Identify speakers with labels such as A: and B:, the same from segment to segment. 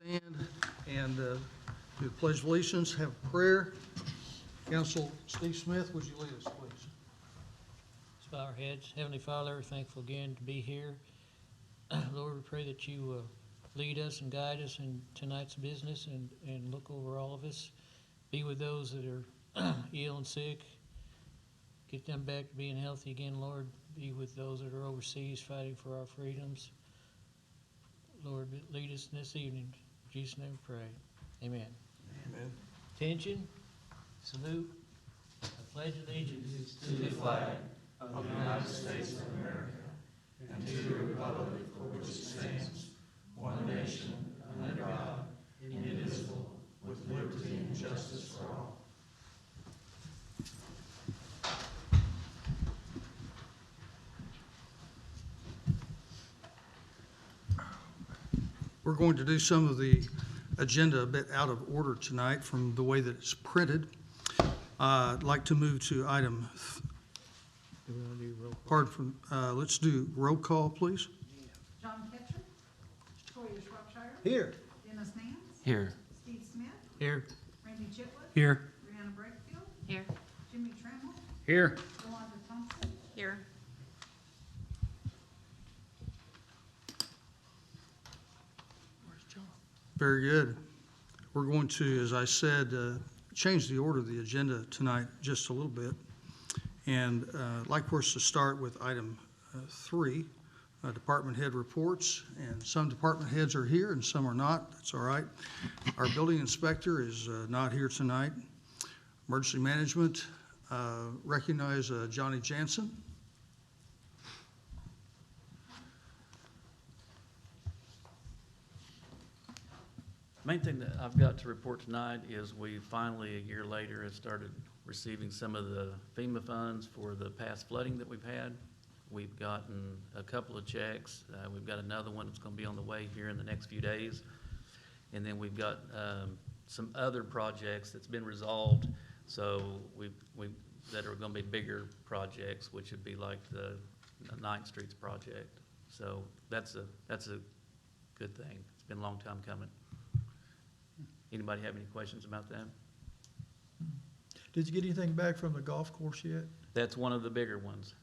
A: Stand and do the Pledge of Allegiance, have prayer. Council Steve Smith, would you lead us, please?
B: Let's bow our heads. Heavenly Father, we're thankful again to be here. Lord, we pray that you lead us and guide us in tonight's business and look over all of us. Be with those that are ill and sick. Get them back to being healthy again, Lord. Be with those that are overseas fighting for our freedoms. Lord, lead us this evening. In Jesus' name we pray. Amen.
A: Amen.
B: Attention, salute. I pledge allegiance to the flag of the United States of America and to the republic for which it stands, one nation, under God, indivisible, with liberty and justice for all.
A: We're going to do some of the agenda a bit out of order tonight from the way that it's printed. I'd like to move to item,
B: Do we want to do roll call?
A: pardon from, let's do roll call, please.
C: John Ketchum. Toya Shropshire.
B: Here.
C: Dennis Nance.
B: Here.
C: Steve Smith.
B: Here.
C: Randy Chitwood.
B: Here.
C: Brianna Brakefield.
D: Here.
C: Jimmy Trammell.
B: Here.
C: Yolanda Thompson.
D: Here.
A: Very good. We're going to, as I said, change the order of the agenda tonight just a little bit. And I'd like for us to start with item 3, department head reports. And some department heads are here and some are not. That's all right. Our building inspector is not here tonight. Emergency management, recognize Johnny Jansen.
E: Main thing that I've got to report tonight is we finally, a year later, have started receiving some of the FEMA funds for the past flooding that we've had. We've gotten a couple of checks. We've got another one that's going to be on the way here in the next few days. And then we've got some other projects that's been resolved. So that are going to be bigger projects, which would be like the 9th Streets project. So that's a good thing. It's been a long time coming. Anybody have any questions about that?
F: Did you get anything back from the golf course yet?
E: That's one of the bigger ones.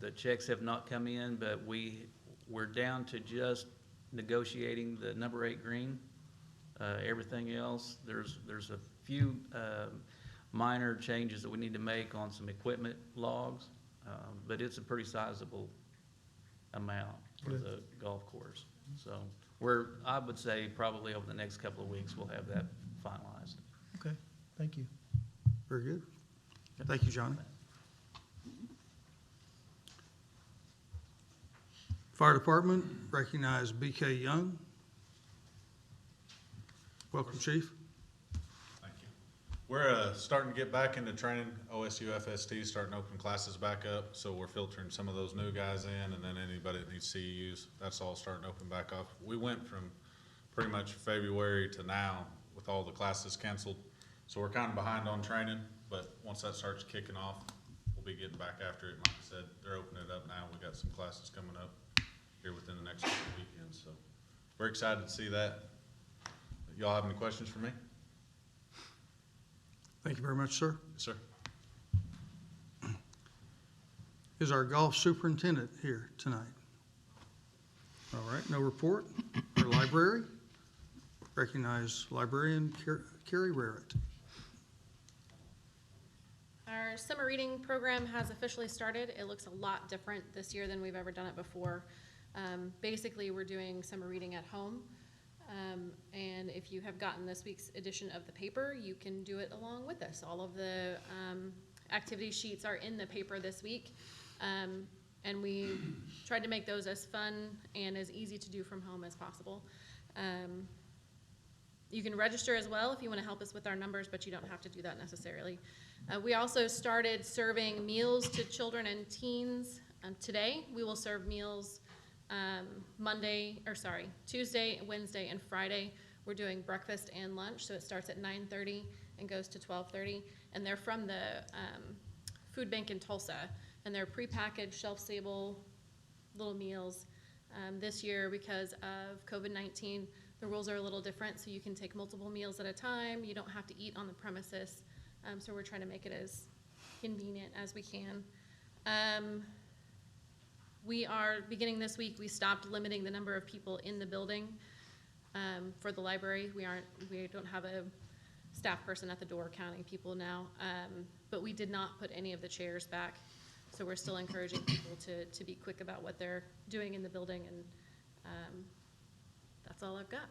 E: The checks have not come in, but we're down to just negotiating the number 8 green. Everything else, there's a few minor changes that we need to make on some equipment logs, but it's a pretty sizable amount for
F: Good.
E: the golf course. So I would say probably over the next couple of weeks, we'll have that finalized.
F: Okay, thank you.
A: Very good. Thank you, Johnny. Fire Department, recognize BK Young. Welcome, Chief.
G: Thank you. We're starting to get back into training. OSU FST starting to open classes back up, so we're filtering some of those new guys in, and then anybody that needs CEUs, that's all starting to open back up. We went from pretty much February to now with all the classes canceled, so we're kind of behind on training, but once that starts kicking off, we'll be getting back after it. Like I said, they're opening it up now. We got some classes coming up here within the next couple weekends, so we're excited to see that. Y'all have any questions for me?
A: Thank you very much, sir.
G: Yes, sir.
A: Is our golf superintendent here tonight? All right, no report. Our library, recognize librarian Carrie Rarrett.
D: Our summer reading program has officially started. It looks a lot different this year than we've ever done it before. Basically, we're doing summer reading at home. And if you have gotten this week's edition of the paper, you can do it along with us. All of the activity sheets are in the paper this week. And we tried to make those as fun and as easy to do from home as possible. You can register as well if you want to help us with our numbers, but you don't have to do that necessarily. We also started serving meals to children and teens. Today, we will serve meals Tuesday, Wednesday, and Friday. We're doing breakfast and lunch, so it starts at 9:30 and goes to 12:30. And they're from the food bank in Tulsa, and they're prepackaged, shelf-stable little meals. This year, because of COVID-19, The rules are a little different, so you can take multiple meals at a time. You don't have to eat on the premises. So we're trying to make it as convenient as we can. We are, beginning this week, we stopped limiting the number of people in the building for the library. We don't have a staff person at the door counting people now. But we did not put any of the chairs back. So we're still encouraging people to be quick about what they're doing in the building, and that's all I've got.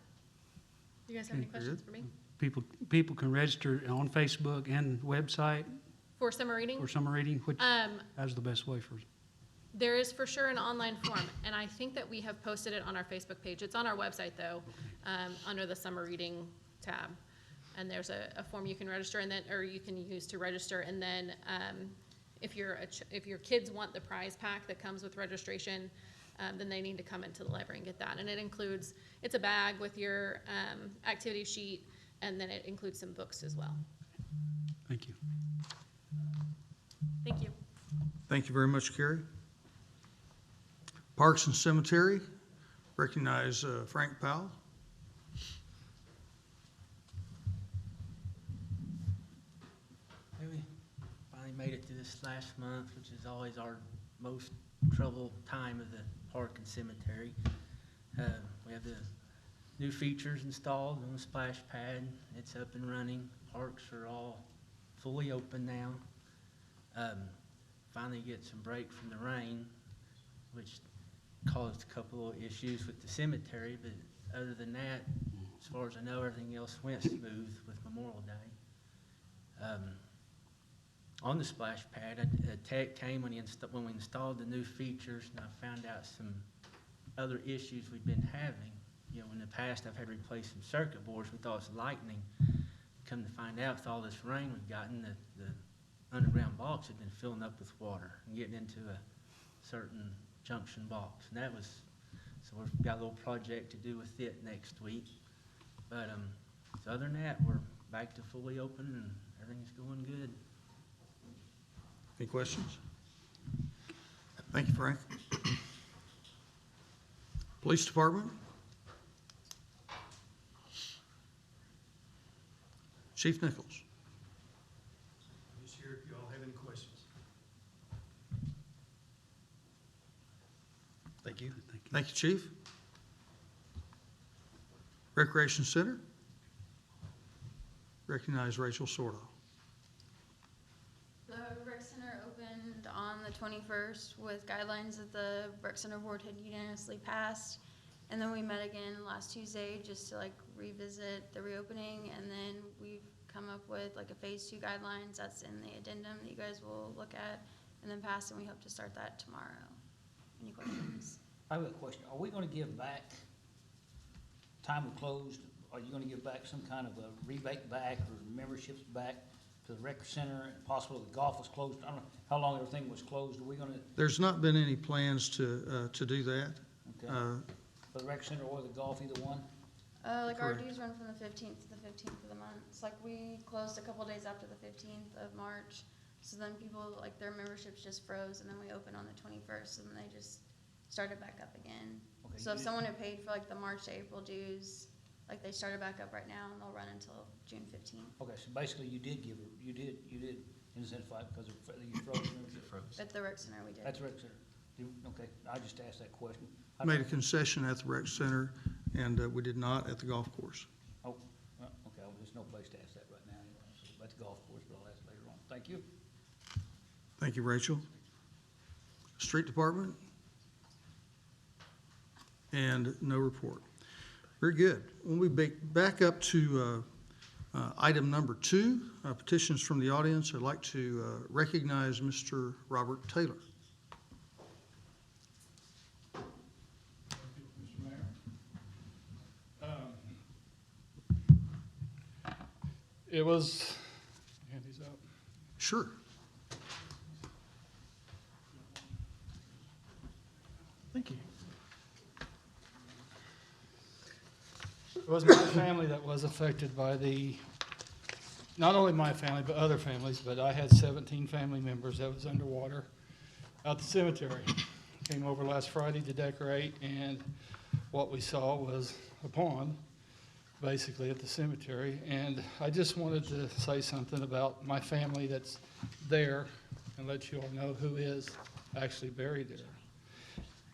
D: You guys have any
A: Okay,
D: questions
A: good.
D: for me?
H: People can register on Facebook and website
D: For summer reading?
H: for summer reading, which is the best way for,
D: There is for sure an online form, and I think that we have posted it on our Facebook page. It's on our website, though, under the summer reading tab. And there's a form you can register, and then, or you can use to register, and then if your kids want the prize pack that comes with registration, then they need to come into the library and get that. And it includes, it's a bag with your activity sheet, and then it includes some books as well.
H: thank you.
D: Thank you.
A: Thank you very much, Carrie. Parks and Cemetery, recognize Frank Powell.
I: We finally made it through this last month, which is always our most trouble time of the park and cemetery. We have the new features installed on the splash pad. It's up and running. Parks are all fully open now. Finally get some break from the rain, which caused a couple of issues with the cemetery, but other than that, as far as I know, everything else went smooth with Memorial Day. On the splash pad, a tech came when we installed the new features, and I found out some other issues we've been having. You know, in the past, I've had to replace some circuit boards. We thought it was lightning. Come to find out, with all this rain we've gotten, the underground box had been filling up with water and getting into a certain junction box. And that was, so we've got a little project to do with it next week. But so other than that, we're back to fully open and everything's going good.
A: Any questions? Thank you, Frank. Police Department? Chief Nichols.
J: Just here if you all have any questions. Thank you.
A: Thank you, Chief. Recreation Center? Recognize Rachel Sordo.
K: The rec center opened on the 21st with guidelines that the rec center board had unanimously passed. And then we met again last Tuesday just to revisit the reopening. And then we've come up with a phase 2 guidelines that's in the addendum that you guys will look at and then pass, and we hope to start that tomorrow. Any questions?
L: I have a question. Are we gonna give back, time we closed, are you gonna give back some kind of a rebate back or memberships back to the rec center, and possibly the golf was closed? I don't know how long everything was closed. Are we gonna,
A: There's not been any plans to do that.
L: okay, for the rec center or the golf, either one?
K: Our
A: Correct.
K: dues run from the 15th to the 15th of the month. It's we closed a couple days after the 15th of March. So then people, their memberships just froze, and then we opened on the 21st, and then they just started back up again.
L: Okay,
K: So
L: you
K: if
L: did-
K: someone had paid for the March to April dues, they started back up right now, and they'll run until June 15th.
L: Okay, so basically you did give, you did incentivize because you froze membership.
K: At the rec center, we did.
L: That's rec center. Okay, I just asked that question.
A: Made a concession at the rec center, and we did not at the golf course.
L: Oh, well, okay, well, there's no place to ask that right now anyway, so that's golf course, but I'll ask later on. Thank you.
A: Thank you, Rachel. Street Department? And no report. Very good. When we back up to item number 2, petitions from the audience, I'd like to recognize Mr. Robert Taylor.
J: Mr. Mayor. It was, hand these out.
A: Sure.
J: Thank you. It was my family that was affected by not only my family, but other families, but I had 17 family members that was underwater out the cemetery. Came over last Friday to decorate, and what we saw was a pond basically at the cemetery. And I just wanted to say something about my family that's there and let you all know who is actually buried there.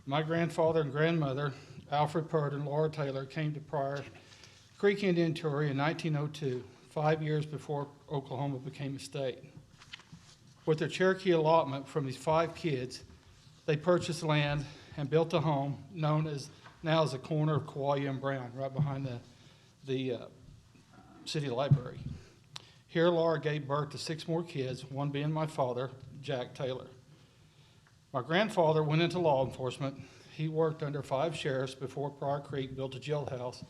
J: My grandfather and grandmother, Alfred Purd and Laura Taylor, came to Pryor Creek Indian Territory in 1902, 5 years before Oklahoma became a state. With their Cherokee allotment from these 5 kids, they purchased land and built a home known as now as the corner of Kauai and Brown, right behind the city library. Here, Laura gave birth to 6 more kids, one being my father, Jack Taylor. My grandfather went into law enforcement. He worked under 5 sheriffs before Pryor Creek built a jailhouse,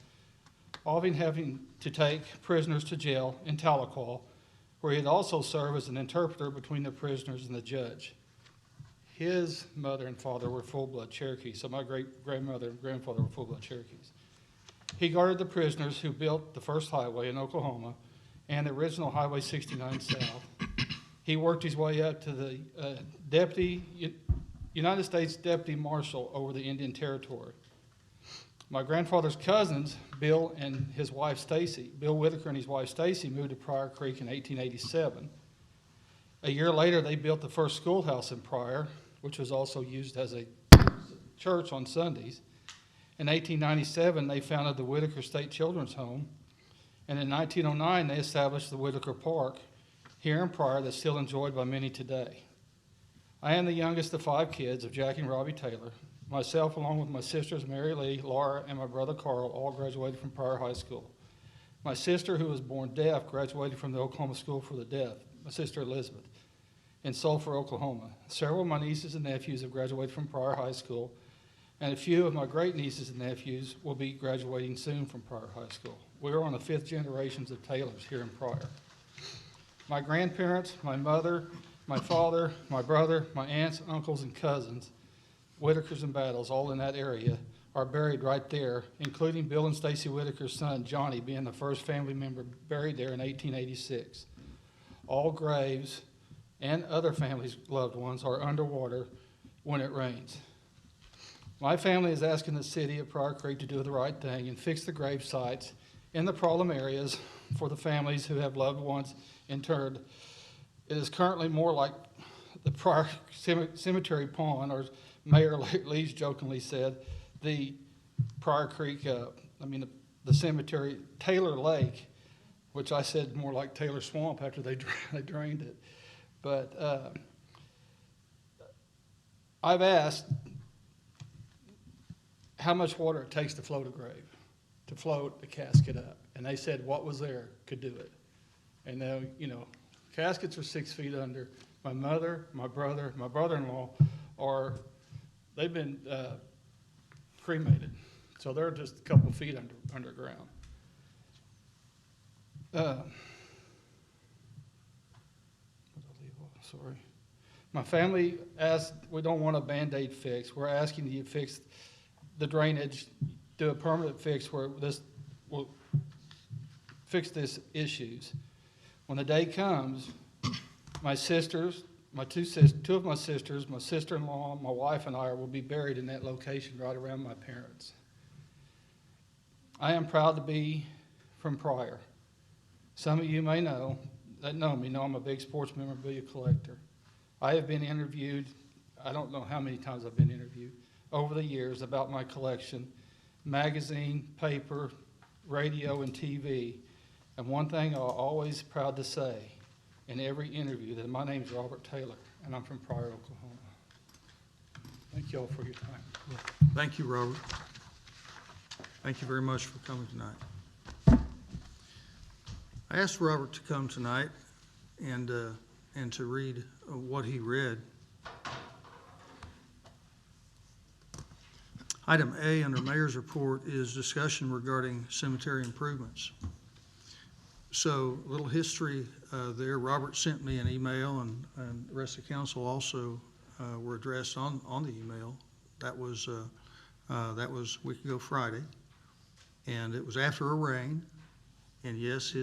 J: often having to take prisoners to jail in Tahlequah, where he had also served as an interpreter between the prisoners and the judge. His mother and father were full-blood Cherokees, so my great-grandmother and grandfather were full-blood Cherokees. He guarded the prisoners who built the first highway in Oklahoma and the original Highway 69 South. He worked his way up to the United States Deputy Marshal over the Indian Territory. My grandfather's cousins, Bill and his wife Stacy, Bill Whitaker and his wife Stacy, moved to Pryor Creek in 1887. A year later, they built the first schoolhouse in Pryor, which was also used as a church on Sundays. In 1897, they founded the Whitaker State Children's Home. And in 1909, they established the Whitaker Park here in Pryor that's still enjoyed by many today. I am the youngest of 5 kids of Jack and Robbie Taylor. Myself, along with my sisters Mary Lee, Laura, and my brother Carl, all graduated from Pryor High School. My sister, who was born deaf, graduated from the Oklahoma School for the Deaf, my sister Elizabeth, in Sulphur, Oklahoma. Several of my nieces and nephews have graduated from Pryor High School, and a few of my great nieces and nephews will be graduating soon from Pryor High School. We are on the 5th generations of Taylors here in Pryor. My grandparents, my mother, my father, my brother, my aunts, uncles, and cousins, Whitakers and Battles, all in that area, are buried right there, including Bill and Stacy Whitaker's son, Johnny, being the first family member buried there in 1886. All graves and other families' loved ones are underwater when it rains. My family is asking the city of Pryor Creek to do the right thing and fix the grave sites in the problem areas for the families who have loved ones interred. It is currently more like the Pryor Cemetery Pond, or as Mayor Lees jokingly said, the Pryor Creek, the cemetery, Taylor Lake, which I said more like Taylor Swamp after they drained it. But I've asked how much water it takes to float a grave, to float a casket up. And they said what was there could do it. And now, caskets are 6 feet under. My mother, my brother, my brother-in-law they've been cremated. So they're just a couple of feet underground. Sorry. My family asked, we don't want a Band-Aid fix. We're asking you to fix the drainage, do a permanent fix where this will fix these issues. When the day comes, my sisters, two of my sisters, my sister-in-law, my wife, and I will be buried in that location right around my parents. I am proud to be from Pryor. Some of you that know me know I'm a big sports memorabilia collector. I have been interviewed, I don't know how many times I've been interviewed, over the years about my collection, magazine, paper, radio, and TV. And one thing I'm always proud to say in every interview, that my name's Robert Taylor, and I'm from Pryor, Oklahoma. Thank you all for your time.
A: Thank you, Robert. Thank you very much for coming tonight. I asked Robert to come tonight and to read what he read. Item A under Mayor's report is discussion regarding cemetery improvements. So a little history there. Robert sent me an email, and the rest of the council also were addressed on the email. That was a week ago Friday, and it was after a rain. And yes,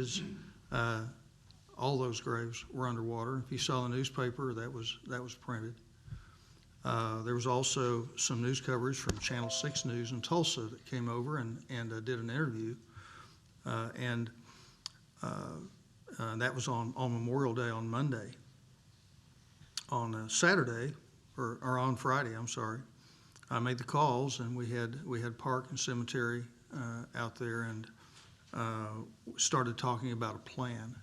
A: all those graves were underwater. If you saw the newspaper, that was printed. There was also some news coverage from Channel 6 News in Tulsa that came over and did an interview And that was on Memorial Day on Monday. On Saturday, or on Friday, I'm sorry, I made the calls, and we had Park and Cemetery out there, and started talking about a plan.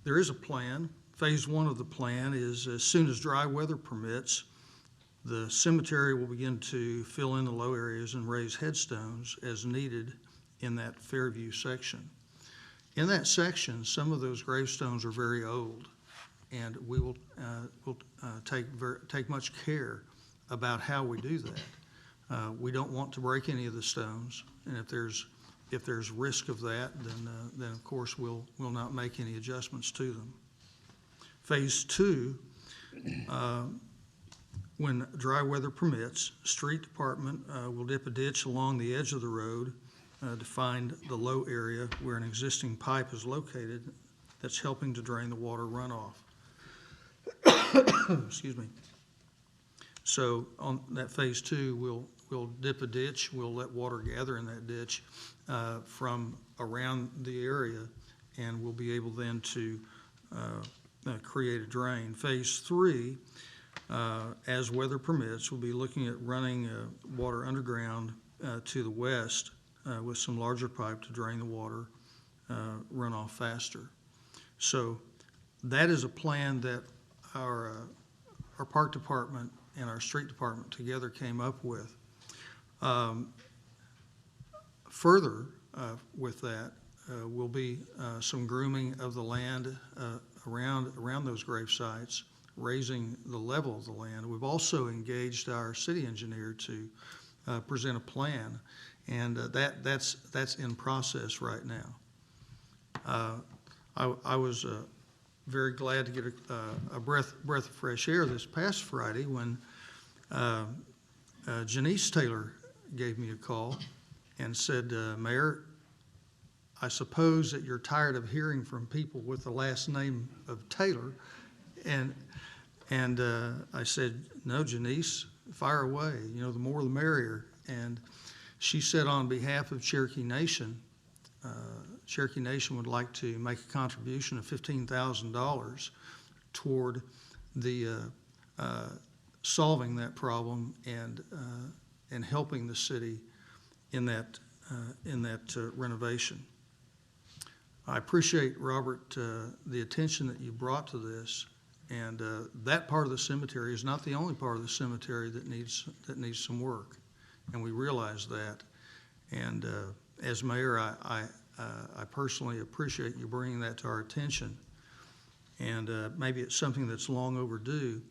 A: There is a plan. Phase one of the plan is, as soon as dry weather permits, the cemetery will begin to fill in the low areas and raise headstones as needed in that Fairview section. In that section, some of those gravestones are very old, and we will take much care about how we do that. We don't want to break any of the stones, and if there's risk of that, then of course we'll not make any adjustments to them. Phase two, when dry weather permits, street department will dip a ditch along the edge of the road to find the low area where an existing pipe is located that's helping to drain the water runoff. Excuse me. So on that phase two, we'll dip a ditch. We'll let water gather in that ditch from around the area, and we'll be able then to create a drain. Phase three, as weather permits, we'll be looking at running water underground to the west with some larger pipe to drain the water runoff faster. So that is a plan that our park department and our street department together came up with. Further with that will be some grooming of the land around those grave sites, raising the level of the land. We've also engaged our city engineer to present a plan, and that's in process right now. I was very glad to get a breath of fresh air this past Friday when Janice Taylor gave me a call and said, Mayor, I suppose that you're tired of hearing from people with the last name of Taylor. And I said, no, Janice, fire away. You know, the more the merrier. And she said, on behalf of Cherokee Nation would like to make a contribution of $15,000 toward the solving that problem and helping the city in that renovation. I appreciate, Robert, the attention that you brought to this, and that part of the cemetery is not the only part of the cemetery that needs some work, and we realize that. And as mayor, I personally appreciate you bringing that to our attention, and maybe it's something that's long overdue,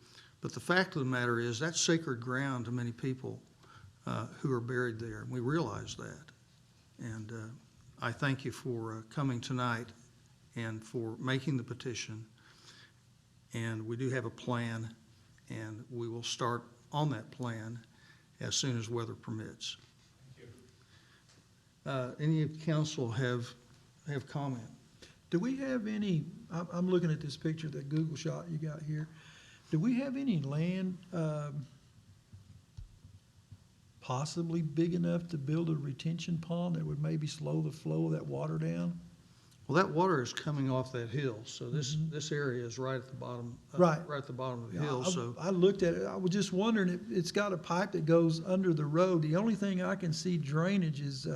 A: but the fact of the matter is that's sacred ground to many people who are buried there, and we realize that. And I thank you for coming tonight and for making the petition, and we do have a plan, and we will start on that plan as soon as weather permits. Any of council have comment?
F: Do we have any, I'm looking at this picture, that Google shot you got here. Do we have any land possibly big enough to build a retention pond that would maybe slow the flow of that water down?
A: Well, that water is coming off that hill, so this area is right at the bottom.
F: Right.
A: Right at the bottom of the
F: Yeah,
A: hill. So
F: I looked at it, I was just wondering, it's got a pipe that goes under the road. The only thing I can see drainage is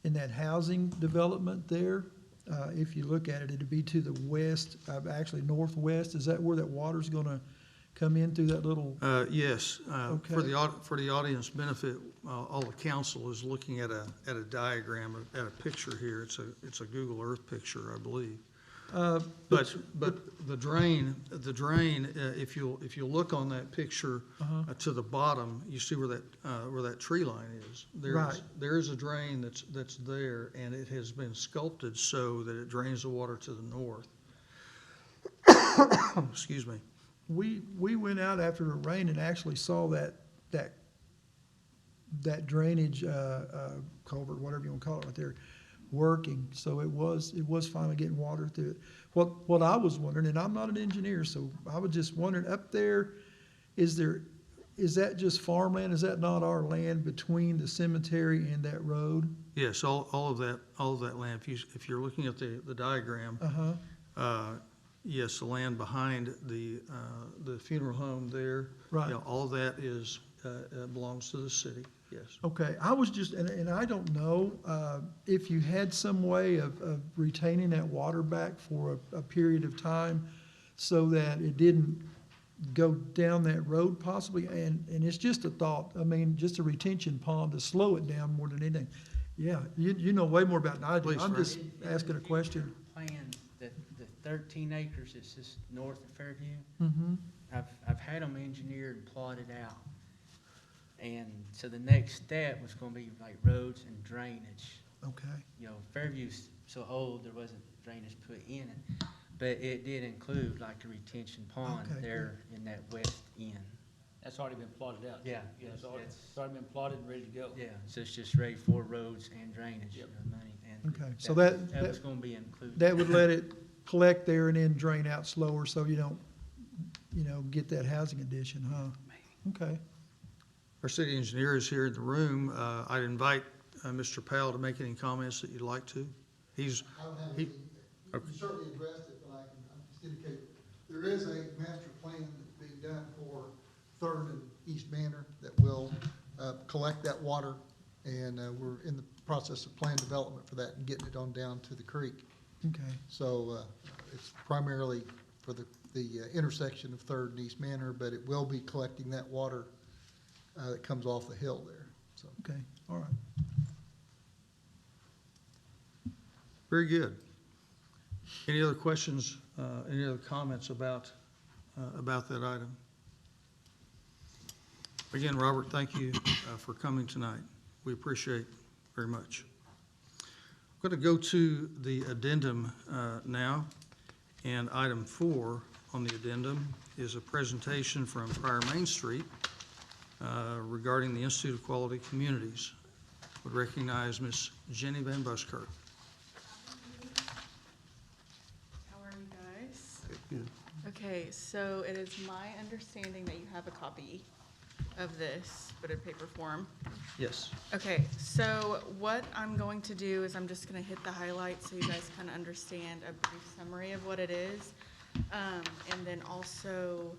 F: in that housing development there. If you look at it, it'd be to the west, actually northwest. Is that where that water's gonna come in through that little?
A: yes,
F: Okay.
A: for the audience benefit, all the council is looking at a diagram, at a picture here. It's a Google Earth picture, I believe. But the drain, if you look on that picture to the bottom, you see where that tree line is.
F: Right.
A: There's a drain that's there, and it has been sculpted so that it drains the water to the north. Excuse me.
F: We went out after the rain and actually saw that drainage culvert, whatever you want to call it, right there, working. So it was finally getting water through it. What I was wondering, and I'm not an engineer, so I was just wondering, up there, is there is that just farmland? Is that not our land between the cemetery and that road?
A: Yes, all of that land, if you're looking at the diagram, yes, the land behind the funeral home there.
F: Right.
A: Yeah, all that is, belongs to the city, yes.
F: Okay, I was just, and I don't know, if you had some way of retaining that water back for a period of time so that it didn't go down that road possibly, and it's just a thought, I mean, just a retention pond to slow it down more than anything. Yeah, you know way more about it than I do.
A: Please,
F: I'm
A: Fred.
F: just asking a question.
I: Plan, the 13 acres that's just north of Fairview,
F: Mm-hmm,
I: I've had them engineered and plotted out. And so the next step was gonna be like roads and drainage.
F: okay,
I: You know, Fairview's so old, there wasn't drainage put in it, but it did include like a retention pond
F: Okay,
I: there in that west end.
L: That's already been plotted out.
I: Yeah,
L: Yeah, it's already,
I: it's-
L: it's already been plotted and ready to go.
I: Yeah, so it's just ready for roads and drainage,
L: Yep.
I: money, and
F: Okay, so that-
I: was gonna be included.
F: that would let it collect there and then drain out slower so you don't, get that housing addition, huh? Okay.
A: Our city engineer is here in the room. I'd invite Mr. Powell to make any comments that you'd like to. He's,
M: I don't have
A: He-
M: anything, you certainly addressed it, but I'm just indicate, there is a master plan that's being done for Third and East Manor that will, collect that water, and, we're in the process of plan development for that and getting it on down to the creek.
F: Okay,
M: So, it's primarily for the intersection of Third and East Manor, but it will be collecting that water, that comes off the hill there, so.
F: okay, all right.
A: very good. Any other questions, any other comments about that item? Again, Robert, thank you for coming tonight. We appreciate it very much. I'm going to go to the addendum now, and item 4 on the addendum is a presentation from Prior Main Street regarding the Institute of Quality Communities. Would recognize Miss Jenny Van Buskirk.
N: How are you guys?
A: Good.
N: Okay, so it is my understanding that you have a copy of this, but in paper form.
A: Yes.
N: Okay, so what I'm going to do is I'm just gonna hit the highlights so you guys kind of understand a brief summary of what it is. And then also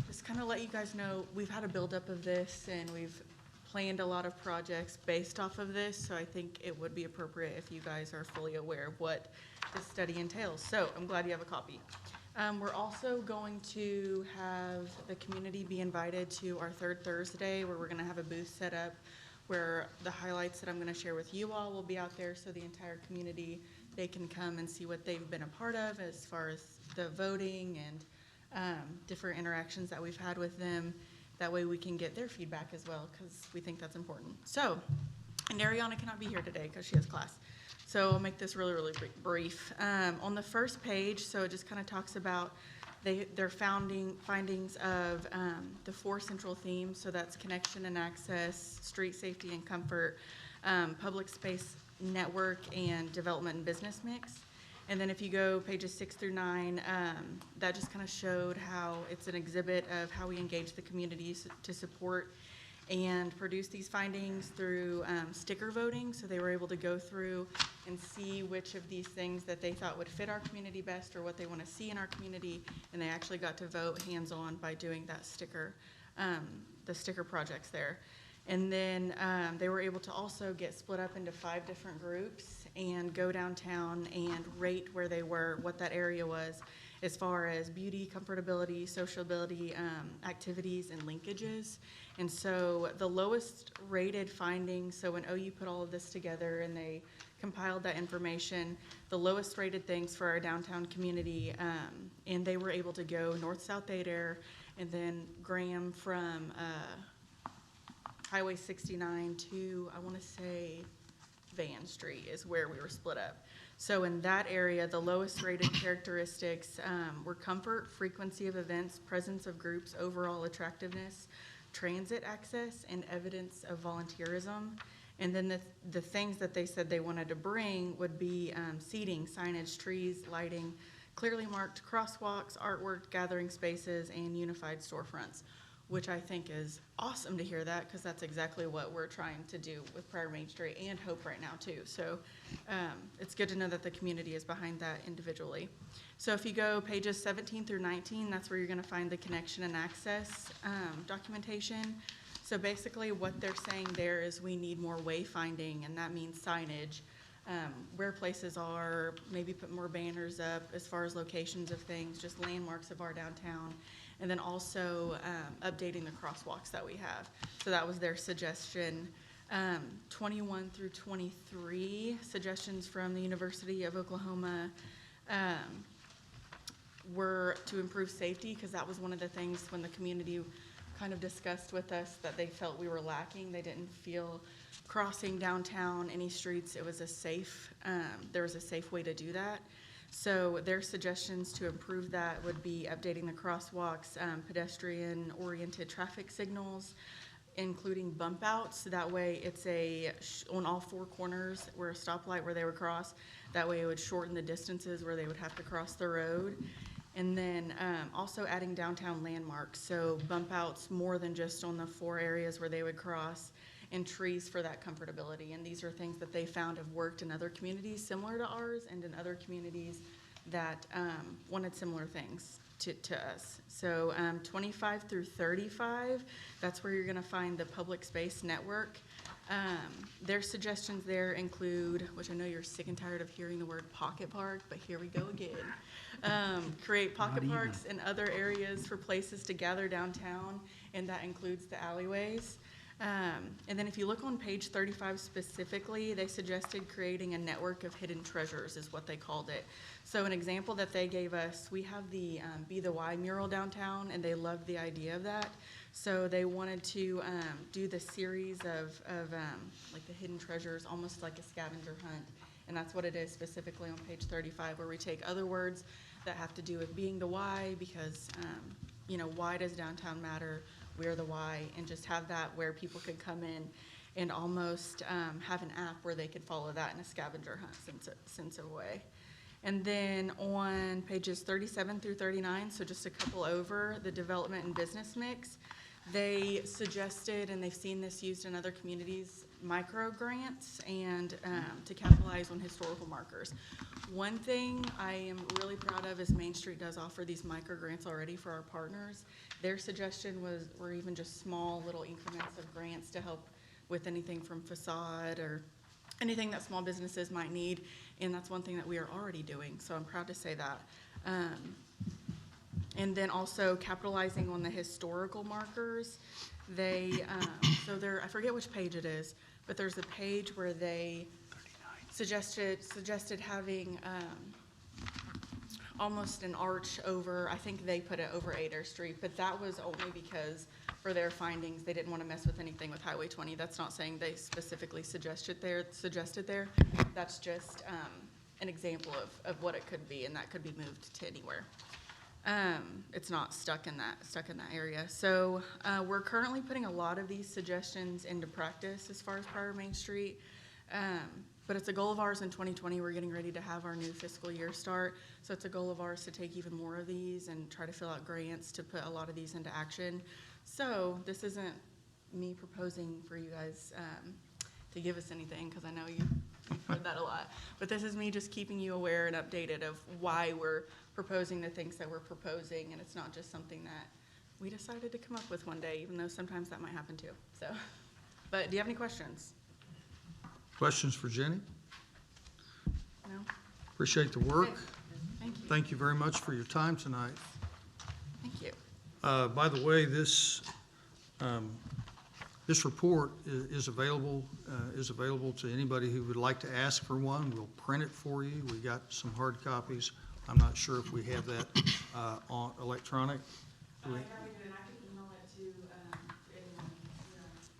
N: just kind of let you guys know, we've had a buildup of this and we've planned a lot of projects based off of this, so I think it would be appropriate if you guys are fully aware of what this study entails. So I'm glad you have a copy. We're also going to have the community be invited to our third Thursday, where we're gonna have a booth set up where the highlights that I'm gonna share with you all will be out there, so the entire community, they can come and see what they've been a part of as far as the voting and different interactions that we've had with them. That way we can get their feedback as well, because we think that's important. So, and Ariana cannot be here today because she has class. So I'll make this really, really brief. On the first page, so it just kind of talks about their findings of the 4 central themes. So that's connection and access, street safety and comfort, public space network, and development and business mix. And then if you go pages 6 through 9, that just kind of showed how it's an exhibit of how we engage the community to support and produce these findings through sticker voting. So they were able to go through and see which of these things that they thought would fit our community best or what they want to see in our community. And they actually got to vote hands-on by doing that sticker, the sticker projects there. And then they were able to also get split up into 5 different groups and go downtown and rate where they were, what that area was, as far as beauty, comfortability, sociability, activities, and linkages. And so the lowest rated findings, so when OU put all of this together and they compiled that information, the lowest rated things for our downtown community, and they were able to go north-south Adair, and then Graham from Highway 69 to, I want to say, Van Street is where we were split up. So in that area, the lowest rated characteristics were comfort, frequency of events, presence of groups, overall attractiveness, transit access, and evidence of volunteerism. And then the things that they said they wanted to bring would be seating, signage, trees, lighting, clearly marked crosswalks, artwork, gathering spaces, and unified storefronts. which I think is awesome to hear that, because that's exactly what we're trying to do with Prior Main Street and Hope right now too. So it's good to know that the community is behind that individually. So if you go pages 17 through 19, that's where you're gonna find the connection and access documentation. So basically what they're saying there is we need more wayfinding, and that means signage, where places are, maybe put more banners up as far as locations of things, just landmarks of our downtown, and then also updating the crosswalks that we have. So that was their suggestion. 21 through 23 suggestions from the University of Oklahoma were to improve safety, because that was one of the things when the community kind of discussed with us that they felt we were lacking. They didn't feel crossing downtown any streets, it was a safe, there was a safe way to do that. So their suggestions to improve that would be updating the crosswalks, pedestrian-oriented traffic signals, including bump outs. That way it's on all four corners where a stoplight where they would cross. That way it would shorten the distances where they would have to cross the road. And then also adding downtown landmarks. So bump outs more than just on the four areas where they would cross, and trees for that comfortability. And these are things that they found have worked in other communities similar to ours, and in other communities that wanted similar things to us. So 25 through 35, that's where you're gonna find the public space network. Their suggestions there include, which I know you're sick and tired of hearing the word pocket park, but here we go again. Create pocket parks in other areas for places to gather downtown, and that includes the alleyways. And then if you look on page 35 specifically, they suggested creating a network of hidden treasures is what they called it. So an example that they gave us, we have the Be the Y mural downtown, and they loved the idea of that. So they wanted to do the series of like the hidden treasures, almost like a scavenger hunt. And that's what it is specifically on page 35, where we take other words that have to do with being the Y, because, you know, why does downtown matter? We're the Y, and just have that where people could come in and almost have an app where they could follow that in a scavenger hunt sense of way. And then on pages 37 through 39, so just a couple over, the development and business mix, they suggested, and they've seen this used in other communities, micro grants and to capitalize on historical markers. One thing I am really proud of is Main Street does offer these micro grants already for our partners. Their suggestion were even just small little increments of grants to help with anything from facade or anything that small businesses might need, and that's one thing that we are already doing, so I'm proud to say that. And then also capitalizing on the historical markers. They, so there, I forget which page it is, but there's a page where they suggested having almost an arch over, I think they put it over Adair Street, but that was only because for their findings, they didn't want to mess with anything with Highway 20. That's not saying they specifically suggested there. That's just an example of what it could be, and that could be moved to anywhere. It's not stuck in that area. So we're currently putting a lot of these suggestions into practice as far as Prior Main Street. But it's a goal of ours in 2020. We're getting ready to have our new fiscal year start. So it's a goal of ours to take even more of these and try to fill out grants to put a lot of these into action. So this isn't me proposing for you guys to give us anything, because I know you've heard that a lot. But this is me just keeping you aware and updated of why we're proposing the things that we're proposing, and it's not just something that we decided to come up with one day, even though sometimes that might happen too. So, but do you have any questions?
A: Questions for Jenny?
N: No?
A: Appreciate the work.
N: Okay. Thank you.
A: Thank you very much for your time tonight.
N: Thank you.
A: By the way, this report is available to anybody who would like to ask for one. We'll print it for you. We got some hard copies. I'm not sure if we have that on electronic. Do we-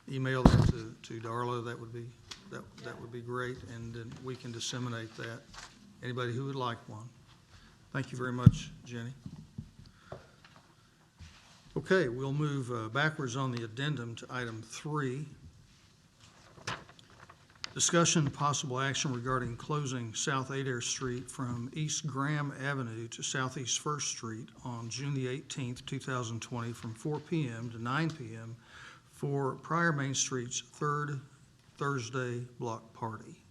A: Email that to Darla. That would be great, and then we can disseminate that. Anybody who would like one. Thank you very much, Jenny. Okay, we'll move backwards on the addendum to item 3. Discussion and possible action regarding closing South Adair Street from East Graham Avenue to Southeast First Street on June the 18th, 2020, from 4 p.m. to 9 p.m. for Prior Main Street's third Thursday block party.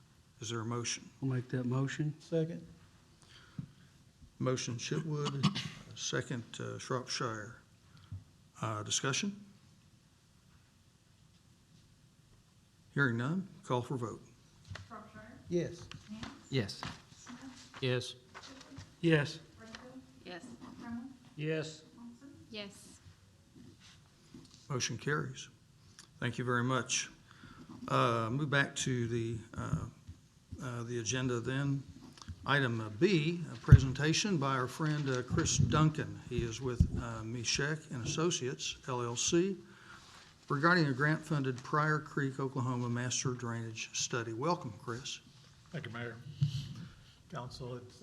A: Is there a motion?
H: I'll make that motion.
F: Second?
A: Motion Chitwood, second Shropshire. Discussion? Hearing none, call for vote.
C: Shropshire,
F: Yes.
C: Ham,
H: Yes.
C: Smith,
B: Yes.
C: Chipwood,
H: Yes.
C: Brakefield,
K: Yes.
C: Trammell,
L: Yes.
C: Thompson.
K: Yes.
A: Motion carries. Thank you very much. Move back to the agenda then. Item B, a presentation by our friend Chris Duncan. He is with Meshach and Associates, LLC, regarding a grant-funded Pryor Creek, Oklahoma master drainage study. Welcome, Chris.
O: Thank you, Mayor. Council, it's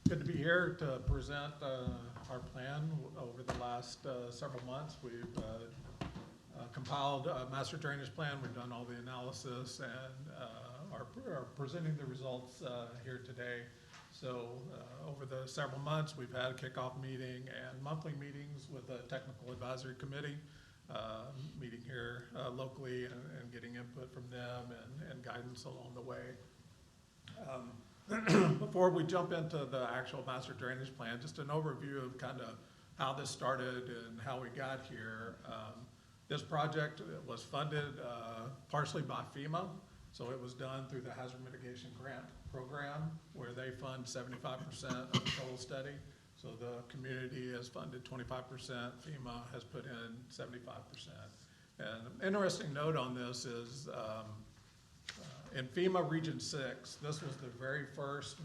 O: good to be here to present our plan. Over the last several months, we've compiled a master drainage plan. We've done all the analysis and are presenting the results here today. So over the several months, we've had a kickoff meeting and monthly meetings with the technical advisory committee, meeting here locally and getting input from them and guidance along the way. Before we jump into the actual master drainage plan, just an overview of kind of how this started and how we got here. This project was funded partially by FEMA, so it was done through the Hazard Mitigation Grant Program, where they fund 75% of the total study. So the community has funded 25%, FEMA has put in 75%. And an interesting note on this is in FEMA Region 6, this was the very first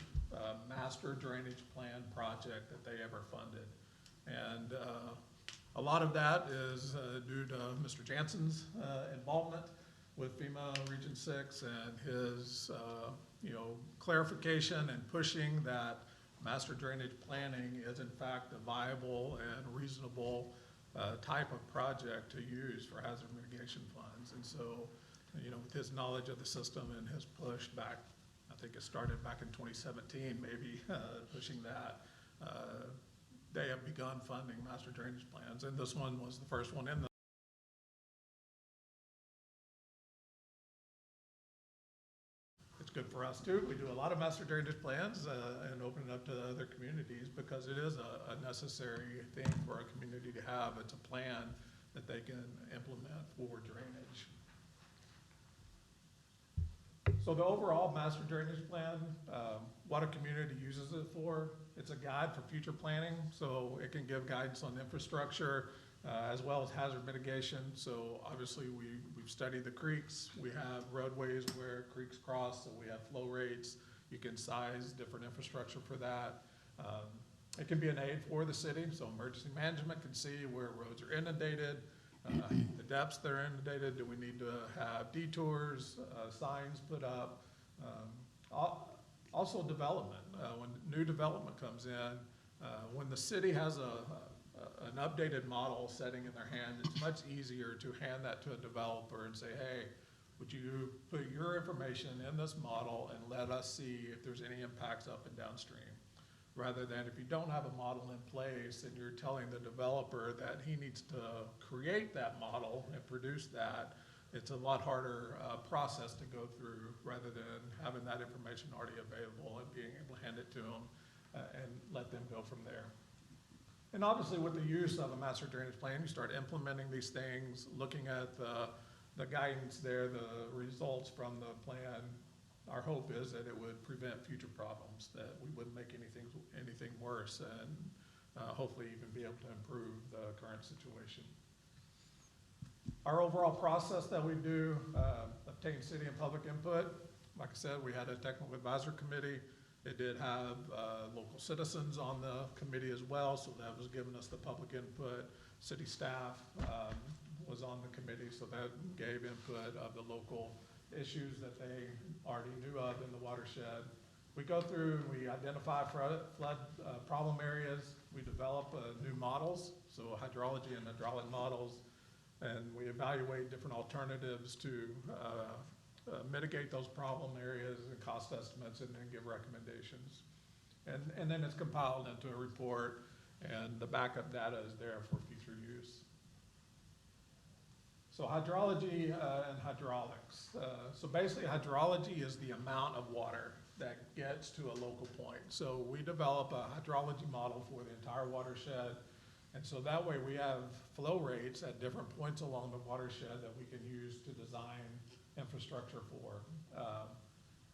O: master drainage plan project that they ever funded. And a lot of that is due to Mr. Jansen's involvement with FEMA Region 6 and his clarification and pushing that master drainage planning is in fact a viable and reasonable type of project to use for hazard mitigation funds. And so, with his knowledge of the system and his push back, I think it started back in 2017, maybe pushing that, they have begun funding master drainage plans, and this one was the first one in the It's good for us too. We do a lot of master drainage plans and open it up to other communities because it is a necessary thing for a community to have. It's a plan that they can implement for drainage. So the overall master drainage plan, what a community uses it for, it's a guide for future planning. So it can give guidance on infrastructure as well as hazard mitigation. So obviously we've studied the creeks. We have roadways where creeks cross, so we have flow rates. You can size different infrastructure for that. It can be an aid for the city. So emergency management can see where roads are inundated, the depths that are inundated. Do we need to have detours, signs put up? Also development. When new development comes in, when the city has an updated model setting in their hand, it's much easier to hand that to a developer and say, hey, would you put your information in this model and let us see if there's any impacts up and downstream? Rather than if you don't have a model in place and you're telling the developer that he needs to create that model and produce that, it's a lot harder process to go through rather than having that information already available and being able to hand it to them and let them go from there. And obviously with the use of a master drainage plan, you start implementing these things, looking at the guidance there, the results from the plan. Our hope is that it would prevent future problems, that we wouldn't make anything worse and hopefully even be able to improve the current situation. Our overall process that we do, obtain city and public input. Like I said, we had a technical advisory committee. It did have local citizens on the committee as well, so that was giving us the public input. City staff was on the committee, so that gave input of the local issues that they already knew of in the watershed. We go through and we identify flood problem areas. We develop new models, so hydrology and hydraulic models, and we evaluate different alternatives to mitigate those problem areas and cost estimates and then give recommendations. And then it's compiled into a report, and the backup data is there for future use. So hydrology and hydraulics. So basically hydrology is the amount of water that gets to a local point. So we develop a hydrology model for the entire watershed. And so that way we have flow rates at different points along the watershed that we can use to design infrastructure for.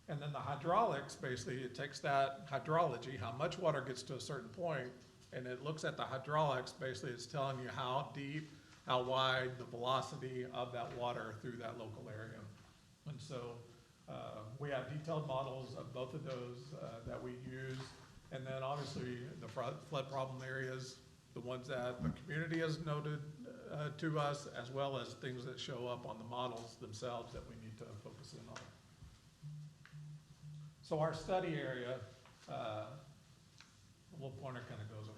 O: And then the hydraulics, basically, it takes that hydrology, how much water gets to a certain point, and it looks at the hydraulics. Basically, it's telling you how deep, how wide, the velocity of that water through that local area. And so we have detailed models of both of those that we use. And then obviously the flood problem areas, the ones that the community has noted to us, as well as things that show up on the models themselves that we need to focus in on. So our study area, the little pointer kind of goes away.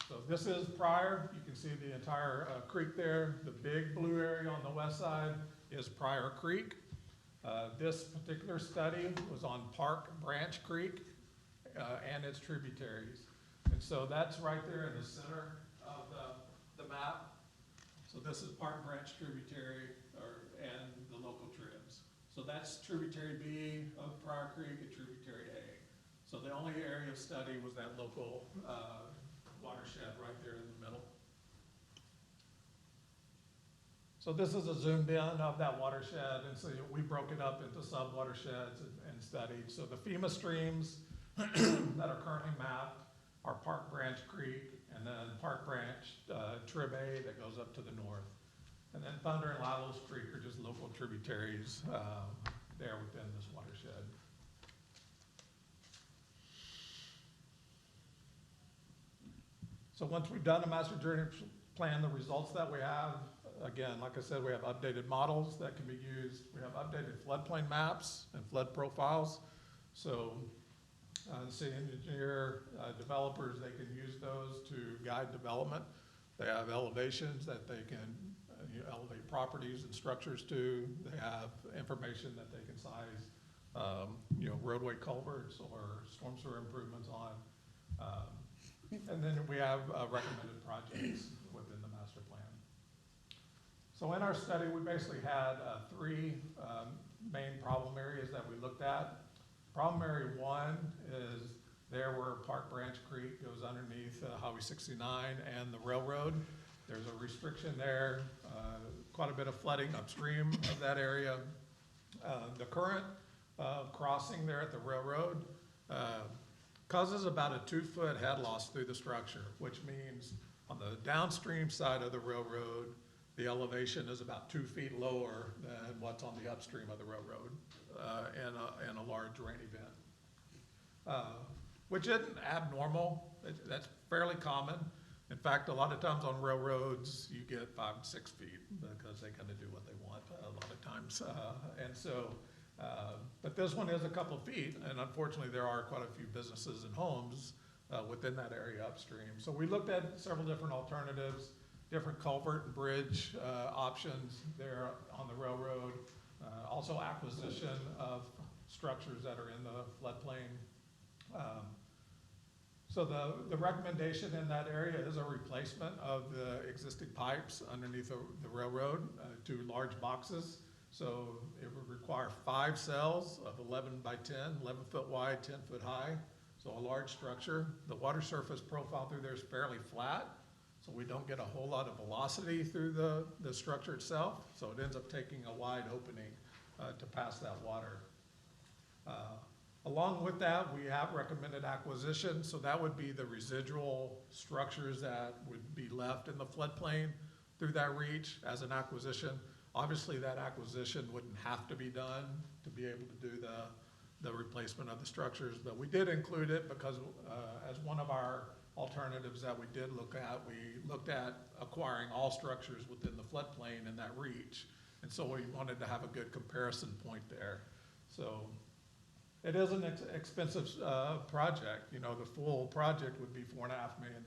O: So this is Pryor. You can see the entire creek there. The big blue area on the west side is Pryor Creek. This particular study was on Park Branch Creek and its tributaries. And so that's right there in the center of the map. So this is Park Branch tributary and the local tribs. So that's tributary B of Pryor Creek and tributary A. So the only area of study was that local watershed right there in the middle. So this is a zoomed in of that watershed, and so we broke it up into sub-watersheds and studied. So the FEMA streams that are currently mapped are Park Branch Creek, and then Park Branch Trib A that goes up to the north. And then Thunder and Lalos Creek are just local tributaries there within this watershed. So once we've done a master drainage plan, the results that we have, again, like I said, we have updated models that can be used. We have updated floodplain maps and flood profiles. So the city engineer, developers, they can use those to guide development. They have elevations that they can elevate properties and structures to. They have information that they can size, roadway culverts or storm sewer improvements on. And then we have recommended projects within the master plan. So in our study, we basically had three main problem areas that we looked at. Problem area one is there where Park Branch Creek goes underneath Highway 69 and the railroad. There's a restriction there, quite a bit of flooding upstream of that area. The current crossing there at the railroad causes about a 2-foot head loss through the structure, which means on the downstream side of the railroad, the elevation is about 2 feet lower than what's on the upstream of the railroad in a large rain event, which isn't abnormal. That's fairly common. In fact, a lot of times on railroads, you get 5 to 6 feet because they kind of do what they want a lot of times. But this one is a couple of feet, and unfortunately there are quite a few businesses and homes within that area upstream. So we looked at several different alternatives, different culvert and bridge options there on the railroad, also acquisition of structures that are in the floodplain. So the recommendation in that area is a replacement of the existing pipes underneath the railroad, 2 large boxes. So it would require 5 cells of 11 by 10, 11 foot wide, 10 foot high. So a large structure. The water surface profile through there is fairly flat, so we don't get a whole lot of velocity through the structure itself. So it ends up taking a wide opening to pass that water. Along with that, we have recommended acquisition. So that would be the residual structures that would be left in the floodplain through that reach as an acquisition. Obviously, that acquisition wouldn't have to be done to be able to do the replacement of the structures, but we did include it because as one of our alternatives that we did look at, we looked at acquiring all structures within the floodplain in that reach. And so we wanted to have a good comparison point there. So it is an expensive project. The full project would be $4.5 million.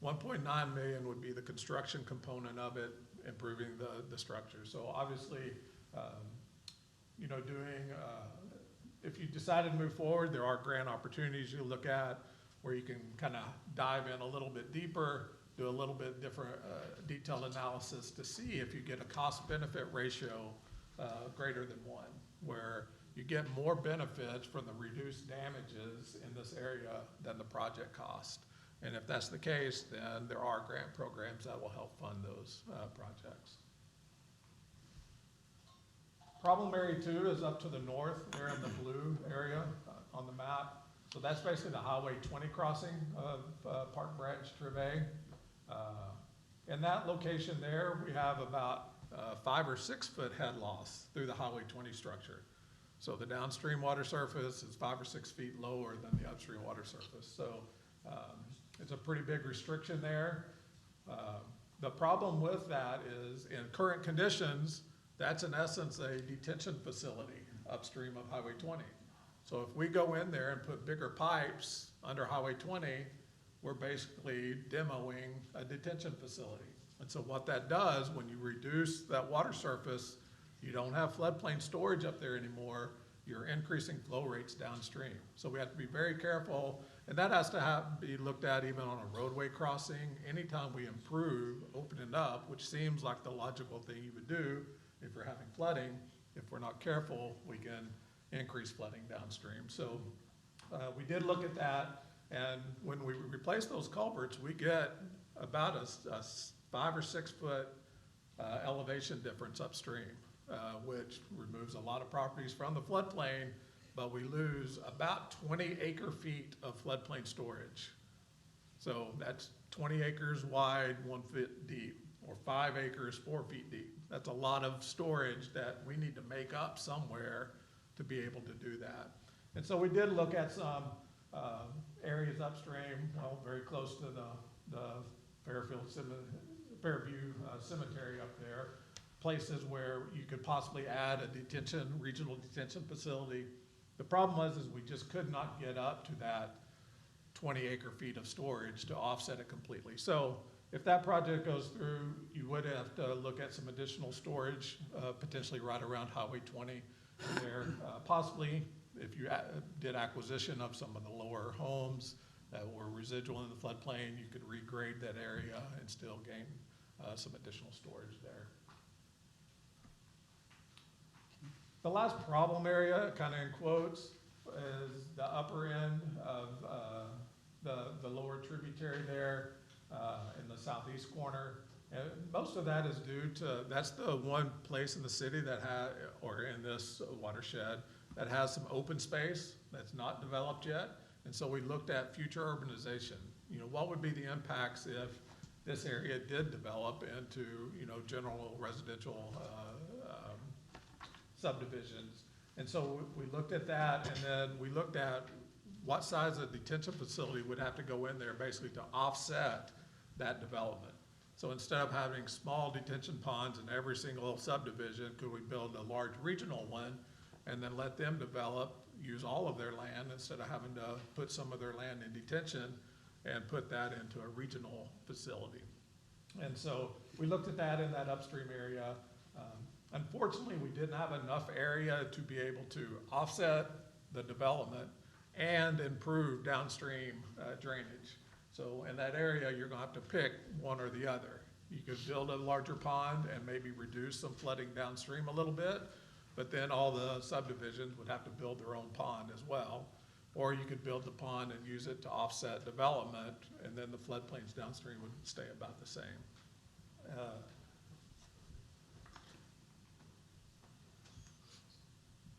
O: 1.9 million would be the construction component of it, improving the structure. So obviously, doing, if you decide to move forward, there are grant opportunities you look at where you can kind of dive in a little bit deeper, do a little bit different detailed analysis to see if you get a cost-benefit ratio greater than 1, where you get more benefits from the reduced damages in this area than the project cost. And if that's the case, then there are grant programs that will help fund those projects. Problem area 2 is up to the north, there in the blue area on the map. So that's basically the Highway 20 crossing of Park Branch Trevay. In that location there, we have about 5 or 6 foot head loss through the Highway 20 structure. So the downstream water surface is 5 or 6 feet lower than the upstream water surface. So it's a pretty big restriction there. The problem with that is in current conditions, that's in essence a detention facility upstream of Highway 20. So if we go in there and put bigger pipes under Highway 20, we're basically demoing a detention facility. And so what that does, when you reduce that water surface, you don't have floodplain storage up there anymore, you're increasing flow rates downstream. So we have to be very careful, and that has to be looked at even on a roadway crossing. Anytime we improve, open it up, which seems like the logical thing you would do if you're having flooding, if we're not careful, we can increase flooding downstream. So we did look at that, and when we replace those culverts, we get about a 5 or 6 foot elevation difference upstream, which removes a lot of properties from the floodplain, but we lose about 20 acre feet of floodplain storage. So that's 20 acres wide, 1 foot deep, or 5 acres, 4 feet deep. That's a lot of storage that we need to make up somewhere to be able to do that. And so we did look at some areas upstream, well, very close to the Fairview Cemetery up there, places where you could possibly add a regional detention facility. The problem was we just could not get up to that 20 acre feet of storage to offset it completely. So if that project goes through, you would have to look at some additional storage, potentially right around Highway 20 there. Possibly, if you did acquisition of some of the lower homes that were residual in the floodplain, you could regrade that area and still gain some additional storage there. The last problem area, kind of in quotes, is the upper end of the lower tributary there in the southeast corner. And most of that is due to, that's the one place in the city that or in this watershed, that has some open space that's not developed yet. And so we looked at future urbanization. What would be the impacts if this area did develop into, general residential subdivisions. And so we looked at that, and then we looked at what size of detention facility would have to go in there basically to offset that development. So instead of having small detention ponds in every single subdivision, could we build a large regional one and then let them develop, use all of their land instead of having to put some of their land in detention and put that into a regional facility. And so we looked at that in that upstream area. Unfortunately, we didn't have enough area to be able to offset the development and improve downstream drainage. So in that area, you're gonna have to pick one or the other. You could build a larger pond and maybe reduce some flooding downstream a little bit, but then all the subdivisions would have to build their own pond as well. Or you could build the pond and use it to offset development, and then the floodplains downstream would stay about the same.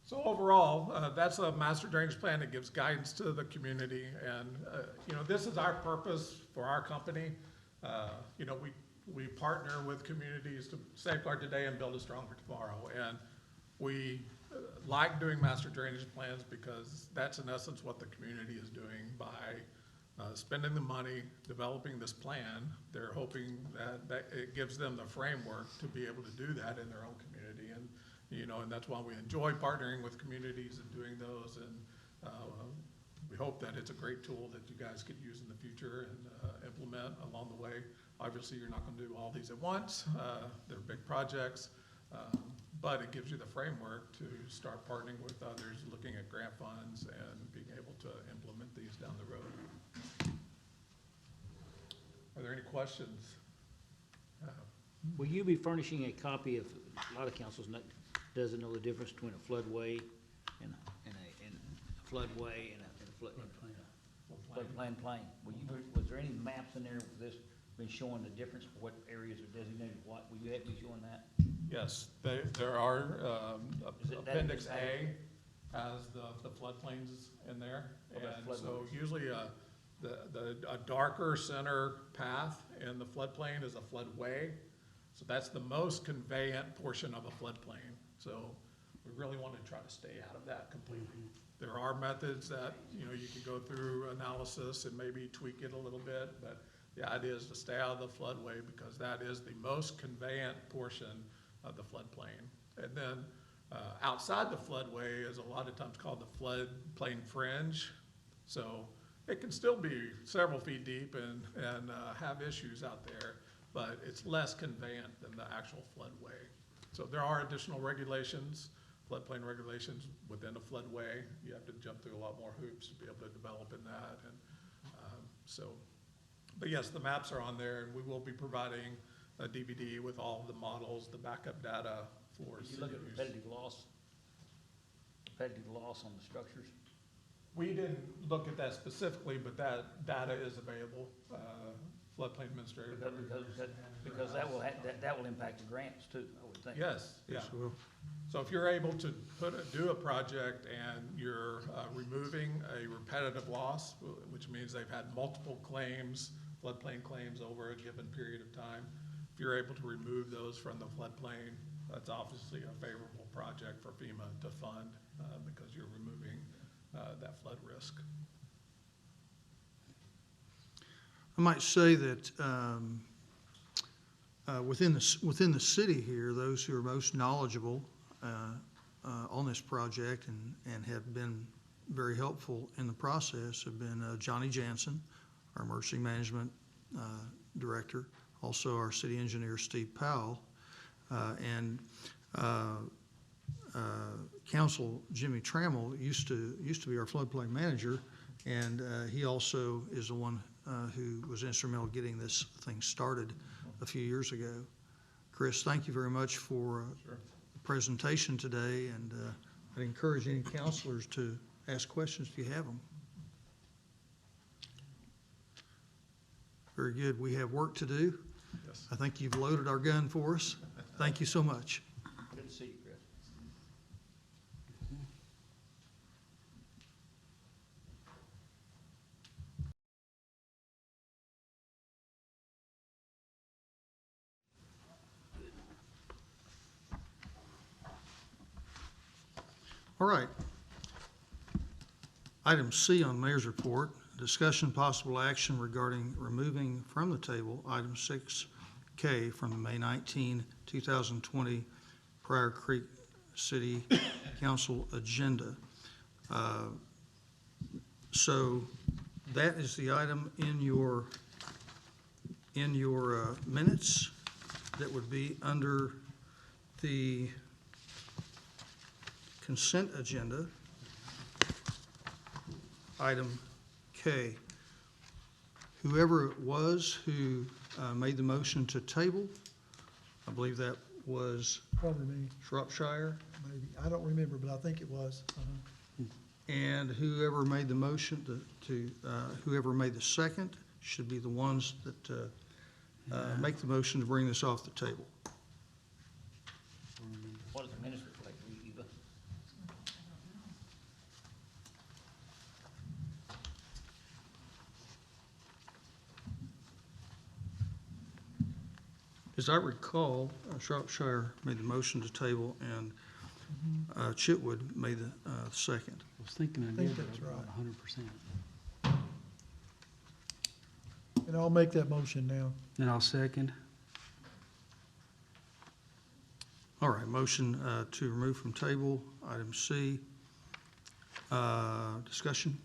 O: So overall, that's a master drainage plan that gives guidance to the community, and this is our purpose for our company. We partner with communities to safeguard today and build a stronger tomorrow, and we like doing master drainage plans because that's in essence what the community is doing by spending the money, developing this plan. They're hoping that it gives them the framework to be able to do that in their own community, and and that's why we enjoy partnering with communities and doing those, and we hope that it's a great tool that you guys could use in the future and implement along the way. Obviously, you're not going to do all these at once. They're big projects, but but it gives you the framework to start partnering with others, looking at grant funds and being able to implement these down the road. Are there any questions?
L: Will you be furnishing a copy of, a lot of councils doesn't know the difference between a floodway and a floodway and a floodplain plain? Was there any maps in there with this, been showing the difference, what areas are designated what? Will you be showing that?
O: Yes, there are,
L: Is it that
O: Appendix
L: big?
O: A has the floodplains in there.
L: Oh, that's
O: And so
L: floodways.
O: usually, a darker center path in the floodplain is a floodway. So that's the most conveyant portion of a floodplain. So we really want to try to stay out of that completely. There are methods that, you know, you can go through analysis and maybe tweak it a little bit, but the idea is to stay out of the floodway because that is the most conveyant portion of the floodplain. And then outside the floodway is a lot of times called the floodplain fringe. So it can still be several feet deep and have issues out there, but it's less conveyant than the actual floodway. So there are additional regulations, floodplain regulations within a floodway. You have to jump through a lot more hoops to be able to develop in that. And but yes, the maps are on there, and we will be providing a DVD with all of the models, the backup data for
L: Did you
O: city
L: look at
O: use.
L: repetitive loss? Repetitive loss on the structures?
O: We didn't look at that specifically, but that data is available. Floodplain administrator.
L: Because that will impact the grants too, I would think.
O: Yes, yeah.
A: Yes, it will.
O: So if you're able to do a project and you're removing a repetitive loss, which means they've had multiple claims, floodplain claims over a given period of time, if you're able to remove those from the floodplain, that's obviously a favorable project for FEMA to fund because you're removing that flood risk.
A: I might say that within the city here, those who are most knowledgeable on this project and have been very helpful in the process have been Johnny Jansen, our emergency management director, also our city engineer, Steve Powell, and Council Jimmy Trammell used to be our floodplain manager, and he also is the one who was instrumental in getting this thing started a few years ago. Chris, thank you very much for
O: Sure.
A: the presentation today, and I'd encourage any counselors to ask questions if you have them. Very good. We have work to do.
O: Yes.
A: I think you've loaded our gun for us. Thank you so much.
L: Good to see you, Chris.
A: All right. Item C on Mayor's Report, discussion possible action regarding removing from the table item 6K from the May 19, 2020 Pryor Creek City Council agenda. So that is the item in your minutes that would be under the consent agenda, item K. Whoever it was who made the motion to table, I believe that was
F: Probably me,
A: Shropshire,
F: maybe. I don't remember, but I think it was.
A: and whoever made the motion whoever made the second should be the ones that make the motion to bring this off the table.
L: What does the minutes reflect, Eva?
A: As I recall, Shropshire made the motion to table, and Chitwood made the second.
H: I was thinking I
F: think
H: did, but
F: that's
H: I'm
F: right.
H: not 100%.
F: And I'll make that motion now.
H: Then I'll second.
A: All right, motion to remove from table, item C. Discussion?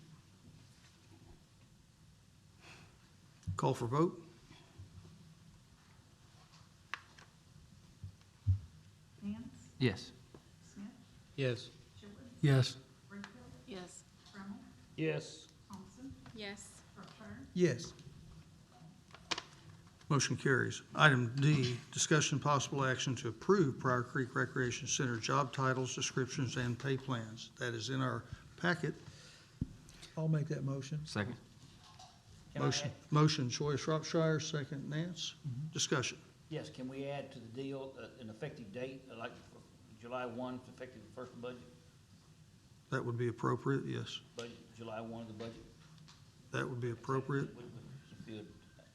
A: Call for vote?
C: Vance,
H: Yes.
C: Smith,
B: Yes.
C: Chitwood,
H: Yes.
C: Brakefield,
K: Yes.
C: Trammell,
L: Yes.
C: Thompson,
D: Yes.
C: Shropshire,
F: Yes.
A: Motion carries. Item D, discussion possible action to approve Prior Creek Recreation Center job titles, descriptions, and pay plans. That is in our packet.
F: I'll make that motion.
H: Second.
L: Can I
A: Motion,
L: add-
A: motion Joy Shropshire, second Nance. Discussion.
L: Yes, can we add to the deal an effective date, like for July 1, effective the first budget,
A: That would be appropriate, yes.
L: July 1 of the budget?
A: That would be appropriate.
L: Would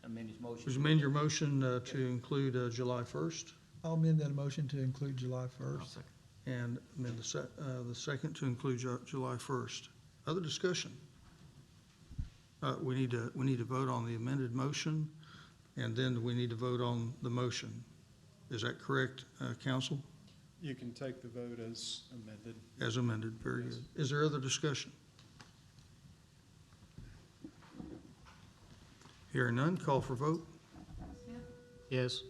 L: amend his motion?
A: Would you amend your motion to include July 1st?
F: I'll amend that motion to include July 1st.
A: And amend the second to include July 1st. Other discussion? We need to vote on the amended motion, and then we need to vote on the motion. Is that correct, council?
P: You can take the vote as amended.
A: As amended, very good. Is there other discussion? Hearing none, call for vote.
C: Smith,
B: Yes.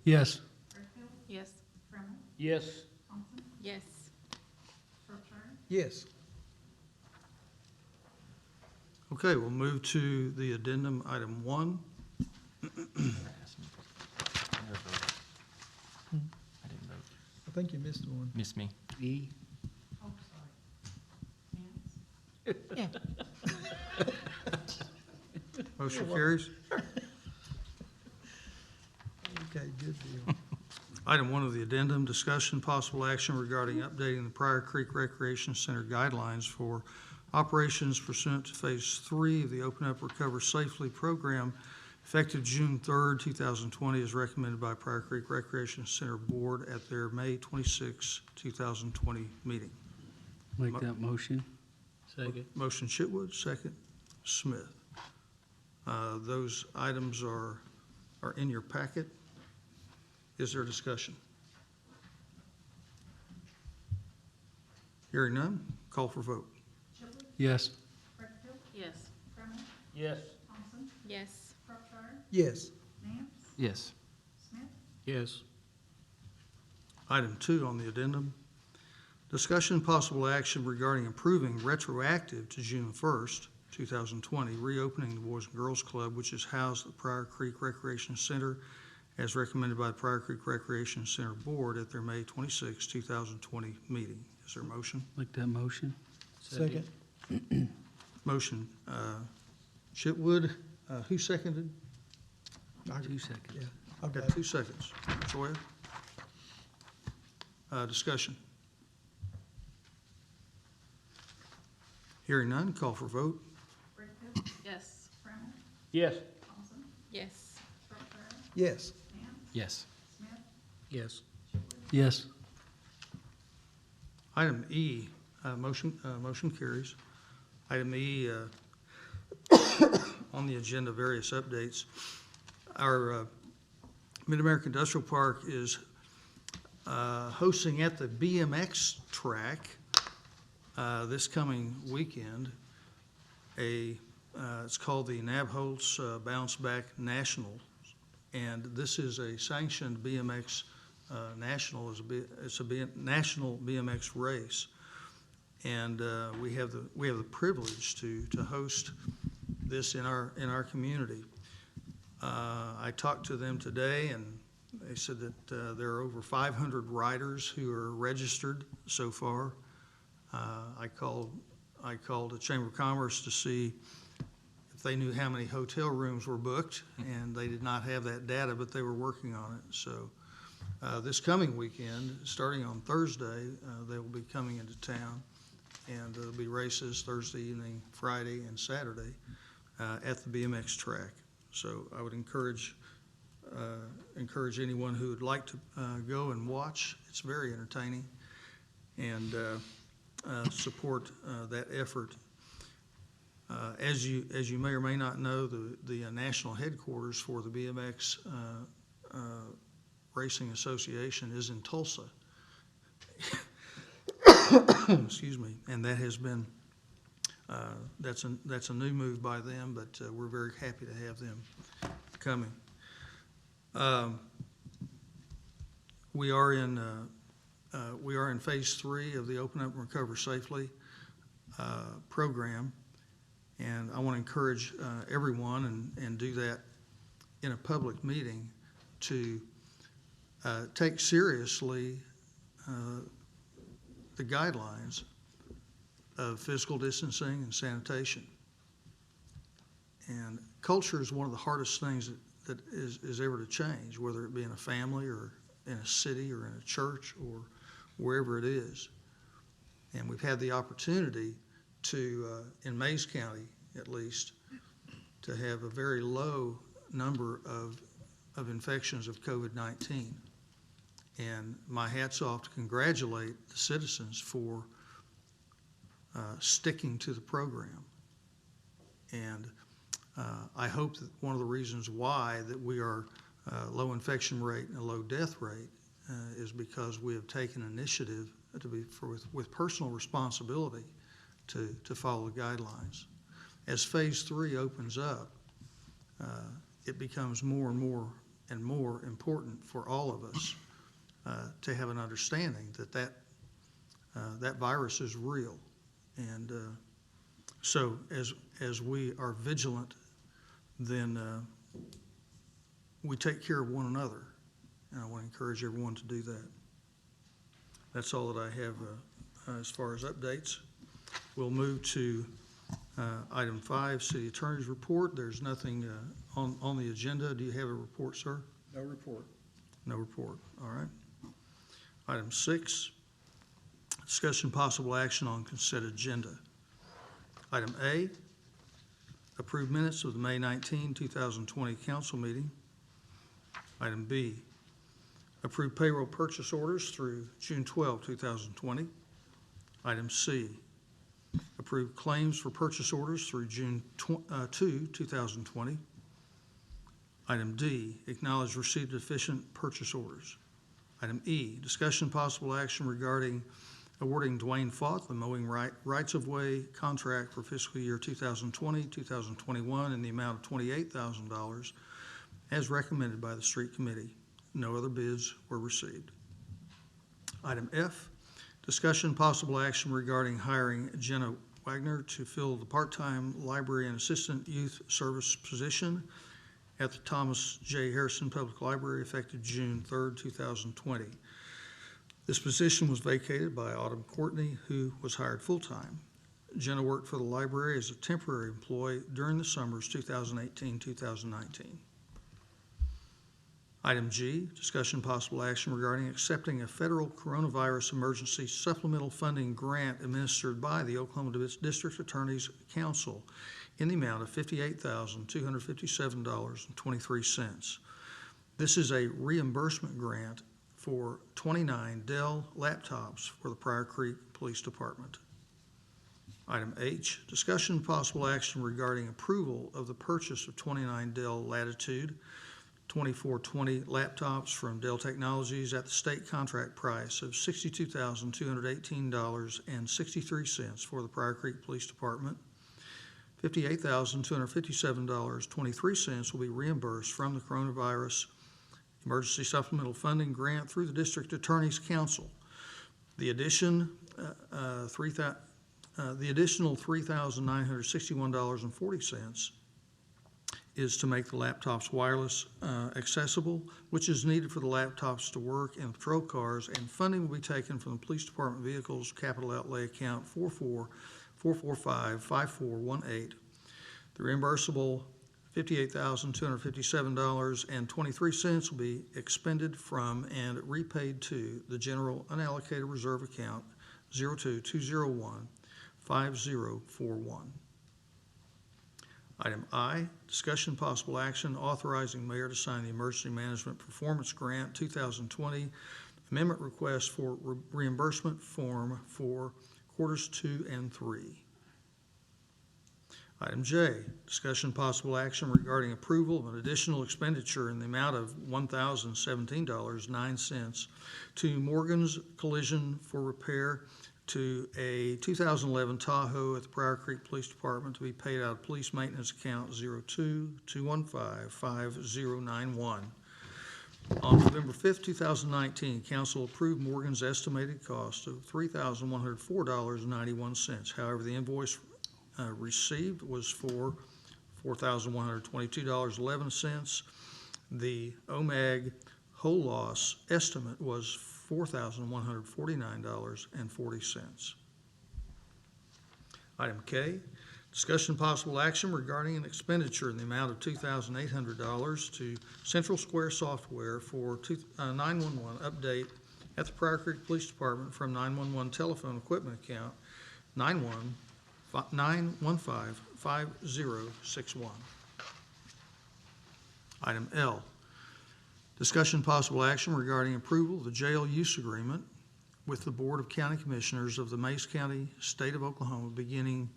H: Yes.
C: Brakefield,
K: Yes.
C: Trammell,
L: Yes.
C: Thompson,
D: Yes.
C: Shropshire,
F: Yes.
A: Okay, we'll move to the addendum, item 1.
F: I think you missed one.
H: Miss me.
B: E.
C: oh, sorry. Nance,
A: Motion carries.
F: Okay, good deal.
A: Item 1 of the addendum, discussion possible action regarding updating the Prior Creek Recreation Center guidelines for operations pursuant to Phase 3 of the Open Up Recover Safely program, effective June 3rd, 2020, as recommended by Prior Creek Recreation Center Board at their May 26, 2020 meeting.
H: Make that motion.
B: Second.
A: Motion Chitwood, second Smith. Those items are in your packet. Is there discussion? Hearing none, call for vote.
C: Chitwood,
H: Yes.
C: Brakefield,
K: Yes.
C: Trammell,
L: Yes.
C: Thompson,
D: Yes.
C: Shropshire,
F: Yes.
C: Nance,
H: Yes.
C: Smith,
B: Yes.
A: Item 2 on the addendum, discussion possible action regarding approving retroactive to June 1st, 2020, reopening the Boys and Girls Club, which is housed at Prior Creek Recreation Center, as recommended by the Prior Creek Recreation Center Board at their May 26, 2020 meeting. Is there a motion?
H: Make that motion.
F: Second.
A: Motion Chitwood, who seconded?
H: 2 seconds.
F: Yeah. I've
A: Got
F: got
A: 2 seconds. Joya? Discussion. Hearing none, call for vote.
C: Brakefield,
K: Yes.
C: Trammell,
L: Yes.
C: Thompson,
D: Yes.
C: Shropshire,
F: Yes.
C: Nance,
H: Yes.
C: Smith,
B: Yes.
C: Chitwood,
H: Yes.
A: Item E, motion carries. Item E, on the agenda, various updates. Our Mid-America Industrial Park is hosting at the BMX track this coming weekend. It's called the Nabholz Bounce Back National, and this is a sanctioned BMX national. It's a national BMX race, and we have the privilege to host this in our community. I talked to them today, and they said that there are over 500 riders who are registered so far. I called the Chamber of Commerce to see if they knew how many hotel rooms were booked, and they did not have that data, but they were working on it. So this coming weekend, starting on Thursday, they will be coming into town, and there'll be races Thursday evening, Friday, and Saturday at the BMX track. So I would encourage anyone who would like to go and watch. It's very entertaining, and support that effort. As you may or may not know, the national headquarters for the BMX Racing Association is in Tulsa. Excuse me, and that has been that's a new move by them, but we're very happy to have them coming. We are in we are in phase 3 of the Open Up and Recover Safely program. And I want to encourage everyone, and do that in a public meeting, to take seriously the guidelines of physical distancing and sanitation. And culture is one of the hardest things that is ever to change, whether it be in a family or in a city or in a church or wherever it is. And we've had the opportunity to, in Mays County at least, to have a very low number of infections of COVID-19. And my hat's off to congratulate the citizens for sticking to the program. And I hope that one of the reasons why that we are low infection rate and a low death rate is because we have taken initiative with personal responsibility to follow the guidelines. As phase 3 opens up, it becomes more and more important for all of us to have an understanding that virus is real. And so as we are vigilant, then we take care of one another. And I want to encourage everyone to do that. That's all that I have as far as updates. We'll move to item 5, City Attorney's Report. There's nothing on the agenda. Do you have a report, sir?
P: No report.
A: No report. All right. Item 6, discussion possible action on consent agenda. Item A, approve minutes of the May 19, 2020 council meeting. Item B, approve payroll purchase orders through June 12, 2020. Item C, approve claims for purchase orders through June 2, 2020. Item D, acknowledge receipt of deficient purchase orders. Item E, discussion possible action regarding awarding Dwayne Fott the mowing rights-of-way contract for fiscal year 2020-2021 in the amount of $28,000 as recommended by the street committee. No other bids were received. Item F, discussion possible action regarding hiring Jenna Wagner to fill the part-time library and assistant youth service position at the Thomas J. Harrison Public Library effective June 3rd, 2020. This position was vacated by Autumn Courtney, who was hired full-time. Jenna worked for the library as a temporary employee during the summers 2018-2019. Item G, discussion possible action regarding accepting a federal coronavirus emergency supplemental funding grant administered by the Oklahoma District Attorney's Council in the amount of $58,257.23. This is a reimbursement grant for 29 Dell laptops for the Pryor Creek Police Department. Item H, discussion possible action regarding approval of the purchase of 29 Dell Latitude 2420 laptops from Dell Technologies at the state contract price of $62,218.63 for the Pryor Creek Police Department. $58,257.23 will be reimbursed from the Coronavirus Emergency Supplemental Funding Grant through the District Attorney's Council. The additional $3,961.40 is to make the laptops wireless accessible, which is needed for the laptops to work in patrol cars, and funding will be taken from the Police Department Vehicles Capital Outlay Account 444455418. The reimbursable $58,257.23 will be expended from and repaid to the General Unallocated Reserve Account 02201-5041. Item I, discussion possible action authorizing mayor to sign the Emergency Management Performance Grant 2020 amendment request for reimbursement form for quarters 2 and 3. Item J, discussion possible action regarding approval of an additional expenditure in the amount of $1,017.09 to Morgan's Collision for repair to a 2011 Tahoe at the Pryor Creek Police Department to be paid out of Police Maintenance Account 022155091. On November 5th, 2019, council approved Morgan's estimated cost of $3,104.91. However, the invoice received was for $4,122.11. The OMAG whole loss estimate was $4,149.40. Item K, discussion possible action regarding an expenditure in the amount of $2,800 to Central Square Software for 911 update at the Pryor Creek Police Department from 911 telephone equipment account 915-5061. Item L, discussion possible action regarding approval of the jail use agreement with the Board of County Commissioners of the Mays County, State of Oklahoma, beginning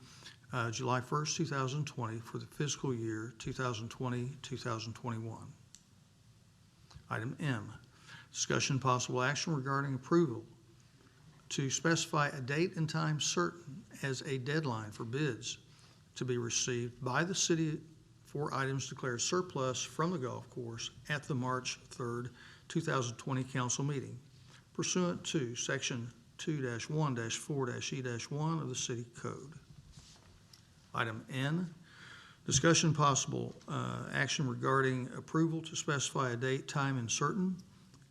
A: July 1st, 2020 for the fiscal year 2020-2021. Item M, discussion possible action regarding approval to specify a date and time certain as a deadline for bids to be received by the city for items declared surplus from the golf course at the March 3rd, 2020 council meeting pursuant to Section 2-1-4-E-1 of the City Code. Item N, discussion possible action regarding approval to specify a date, time, and certain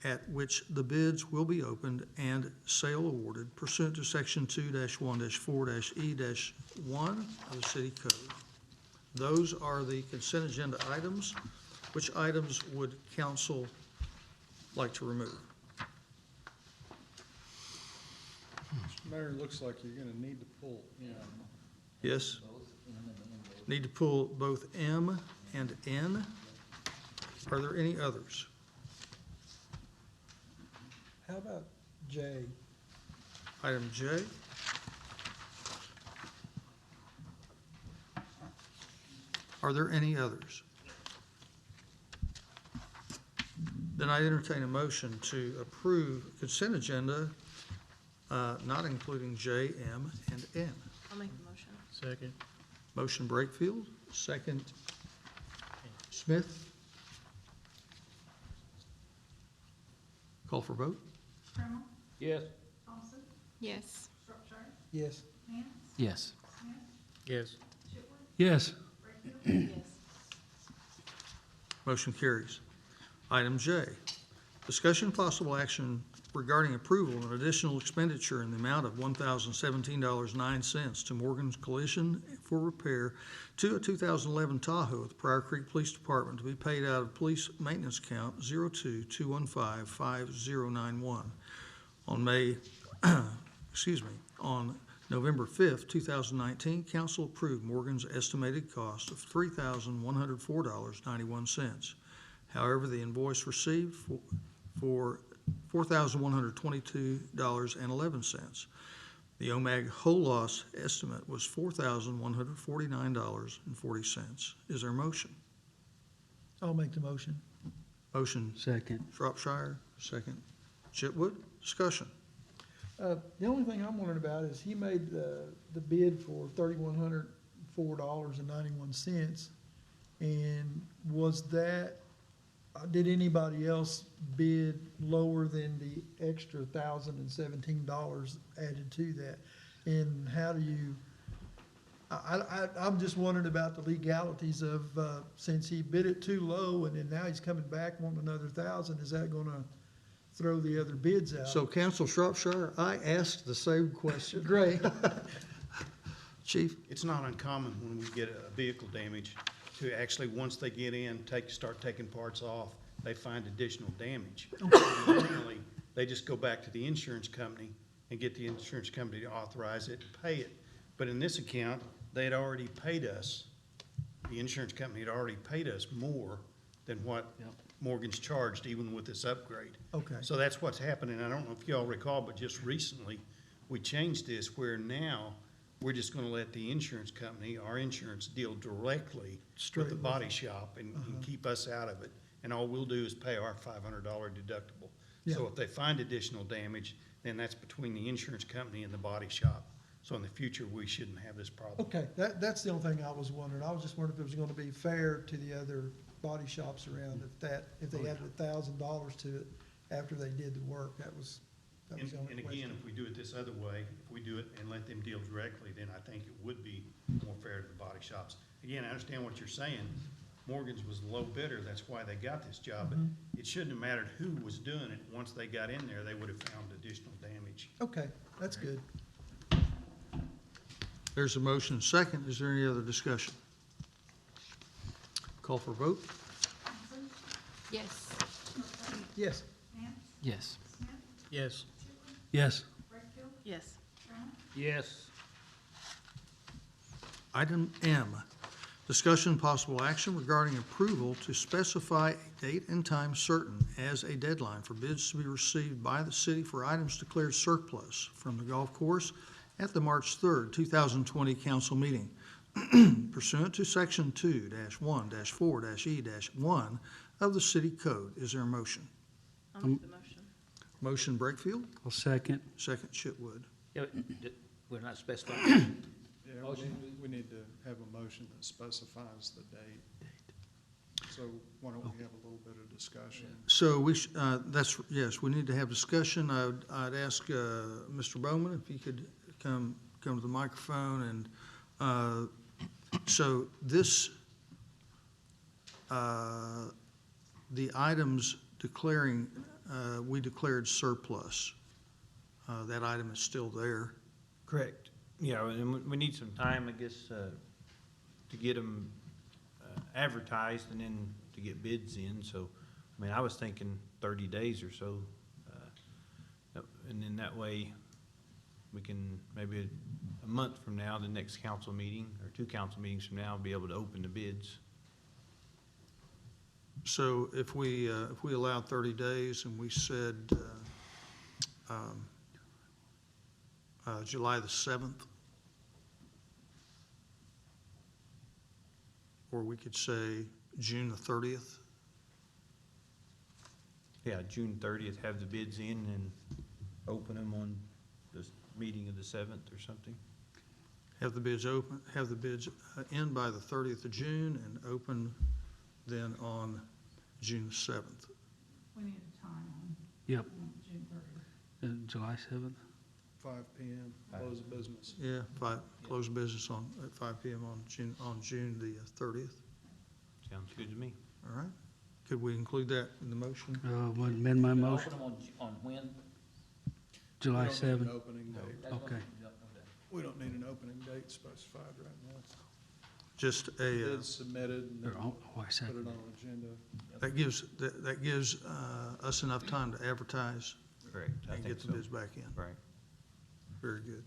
A: at which the bids will be opened and sale awarded pursuant to Section 2-1-4-E-1 of the City Code. Those are the consent agenda items. Which items would council like to remove?
P: Mr. Mayor, it looks like you're gonna need to pull in.
A: Yes? Need to pull both M and N. Are there any others?
F: How about J?
A: Item J. Are there any others? Then I entertain a motion to approve consent agenda, not including J, M, and N.
D: I'll make the motion.
H: Second.
A: Motion Brakefield, second Smith. Call for vote?
C: Trammell,
L: Yes.
C: Thompson,
D: Yes.
C: Shropshire,
F: Yes.
C: Nance,
H: Yes.
C: Smith,
H: Yes.
C: Chipwood,
H: Yes.
C: Brakefield,
D: Yes.
A: Motion carries. Item J, discussion possible action regarding approval of an additional expenditure in the amount of $1,017.09 to Morgan's Collision for repair to a 2011 Tahoe at the Pryor Creek Police Department to be paid out of police maintenance account 02-215-5091. On November 5th, 2019, council approved Morgan's estimated cost of $3,104.91. However, the invoice received for $4,122.11. The OMAG whole loss estimate was $4,149.40. Is there a motion?
F: I'll make the motion.
A: Motion
H: Second.
A: Shropshire, second Chitwood. Discussion.
F: The only thing I'm wondering about is he made the bid for $3,104.91. And was that, did anybody else bid lower than the extra $1,017 added to that? And how do you, I'm just wondering about the legalities of, since he bid it too low and then now he's coming back wanting another 1,000, is that gonna throw the other bids out?
A: So, Council Shropshire, I asked the same question.
F: Great.
A: Chief?
Q: It's not uncommon when we get a vehicle damage to actually, once they get in, start taking parts off, they find additional damage. Normally, they just go back to the insurance company and get the insurance company to authorize it and pay it. But in this account, they had already paid us, the insurance company had already paid us more than what Morgan's charged, even with this upgrade.
F: Okay.
Q: So that's what's happening. I don't know if y'all recall, but just recently, we changed this where now we're just gonna let the insurance company, our insurance, deal directly with the body shop and keep us out of it. And all we'll do is pay our $500 deductible. So
F: Yeah.
Q: if they find additional damage, then that's between the insurance company and the body shop. So in the future, we shouldn't have this problem.
F: Okay, that's the only thing I was wondering. I was just wondering if it was gonna be fair to the other body shops around if they added $1,000 to it after they did the work. That was the only
Q: And again,
F: question.
Q: if we do it this other way, if we do it and let them deal directly, then I think it would be more fair to the body shops. Again, I understand what you're saying. Morgan's was a low bidder, that's why they got this job, but it shouldn't have mattered who was doing it. Once they got in there, they would have found additional damage.
F: Okay, that's good.
A: There's a motion second. Is there any other discussion? Call for vote?
C: Thompson,
D: Yes.
F: Yes.
C: Nance,
H: Yes.
C: Smith,
B: Yes.
C: Chipman,
H: Yes.
C: Brightfield,
N: Yes.
C: Brown,
L: Yes.
A: Item M, discussion and possible action regarding approval to specify a date and time certain as a deadline for bids to be received by the city for items declared surplus from the golf course at the March 3rd, 2020 council meeting pursuant to Section 2-1-4-E-1 of the city code. Is there a motion?
N: I'll make the motion.
A: Motion Breakfield,
H: I'll second.
A: second Chitwood.
L: Yeah, but we're not specifying.
P: Yeah,
L: Motion.
P: we need to have a motion that specifies the date. So why don't we have a little bit of discussion?
A: So yes, we need to have discussion. I'd ask Mr. Bowman if he could come to the microphone and, so this, the items declaring, we declared surplus. That item is still there.
R: Correct. Yeah, and we need some time, I guess, to get them advertised and then to get bids in. So, I mean, I was thinking 30 days or so. And then that way, we can, maybe a month from now, the next council meeting, or 2 council meetings from now, be able to open the bids.
A: So if we allowed 30 days and we said July the 7th, or we could say June the 30th,
R: Yeah, June 30th, have the bids in and open them on the meeting of the 7th or something.
A: have the bids open, have the bids in by the 30th of June and open then on June the 7th.
C: we need a time on
H: Yep.
C: June 30th.
H: July 7th.
P: 5 PM, close of business.
A: Yeah, close business at 5 PM on June the 30th.
R: Sounds good to me.
A: All right. Could we include that in the motion?
H: I'll amend my motion.
L: Open them on when?
H: July
P: We don't need an
H: 7th.
P: opening date.
L: That's when-
H: Okay.
P: We don't need an opening date specified right now.
A: Just a,
P: Bids submitted and then
H: Or, I
P: put it
H: second.
P: on an agenda.
A: that gives us enough time to advertise
R: Correct. I
A: and
R: think
A: get the
R: so.
A: bids back in.
R: Right.
A: Very good.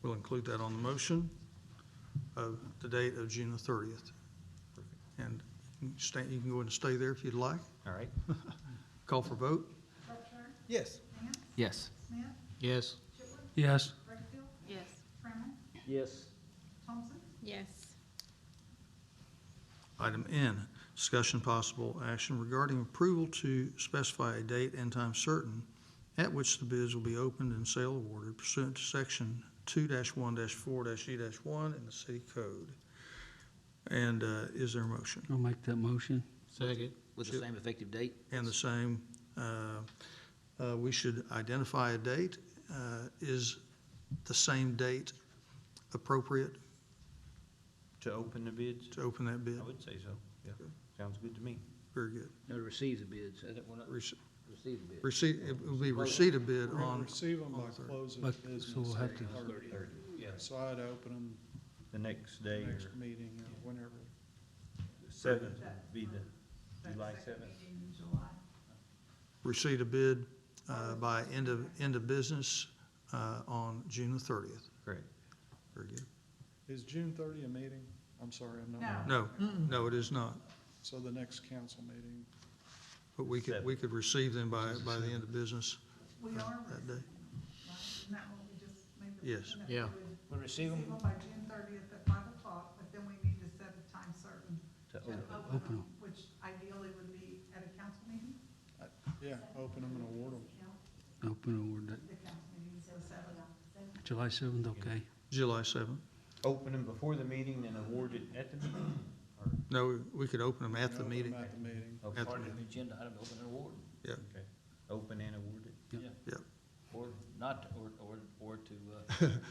A: We'll include that on the motion of the date of June the 30th. And you can go ahead and stay there if you'd like.
R: All right.
A: Call for vote?
C: Shropshire,
F: Yes.
C: Nance,
H: Yes.
C: Smith,
B: Yes.
C: Chipman,
H: Yes.
C: Brightfield,
N: Yes.
C: Brown,
L: Yes.
C: Thompson,
D: Yes.
A: Item N, discussion possible action regarding approval to specify a date and time certain at which the bids will be opened and sale awarded pursuant to Section 2-1-4-E-1 in the city code. And is there a motion?
H: I'll make that motion.
B: Second.
L: With the same effective date?
A: And the same, we should identify a date. Is the same date appropriate
R: To open the bids?
A: to open that bid?
R: I would say so, yeah. Sounds good to me.
A: Very good.
L: No, to receive the bids. We're not
A: Rece-
L: receive the bids.
A: Receipt, it will be receipt of bid
P: We'll
A: on,
P: receive them by
A: on the third.
P: close
H: But-
P: of business.
H: so we'll have to-
P: 30.
R: Yeah.
P: So I'd open them
R: The next day or
P: next meeting or whenever.
R: the 7th would be the July 7th.
C: meeting in July.
A: receipt of bid by end of business on June the 30th.
R: Correct.
A: Very good.
P: Is June 30 a meeting? I'm sorry, I'm not.
C: No.
A: No, it is not.
P: So the next council meeting,
A: But we could receive them by the end of business
C: We are
A: that day.
C: receiving them, right? Isn't that what we just made the
A: Yes.
C: motion that
B: Yeah.
C: we would
L: We receive them,
C: by June 30th at 5 o'clock, but then we need to set a time certain
R: To
C: to
R: open.
C: open
H: Open
C: them, which ideally would be at a council meeting.
P: yeah, open them and award them.
H: Open award
C: The council meeting is the 7th.
H: July 7th, okay.
A: July 7th.
R: Open them before the meeting and award it at the meeting?
A: No, we could open them at the
P: Open
A: meeting.
P: them At the meeting.
L: Oh,
A: At the
L: part of
A: meeting.
L: the agenda item, open and award.
A: Yeah,
R: Okay. Open and awarded.
L: Yeah.
A: yeah.
L: Or not, or to,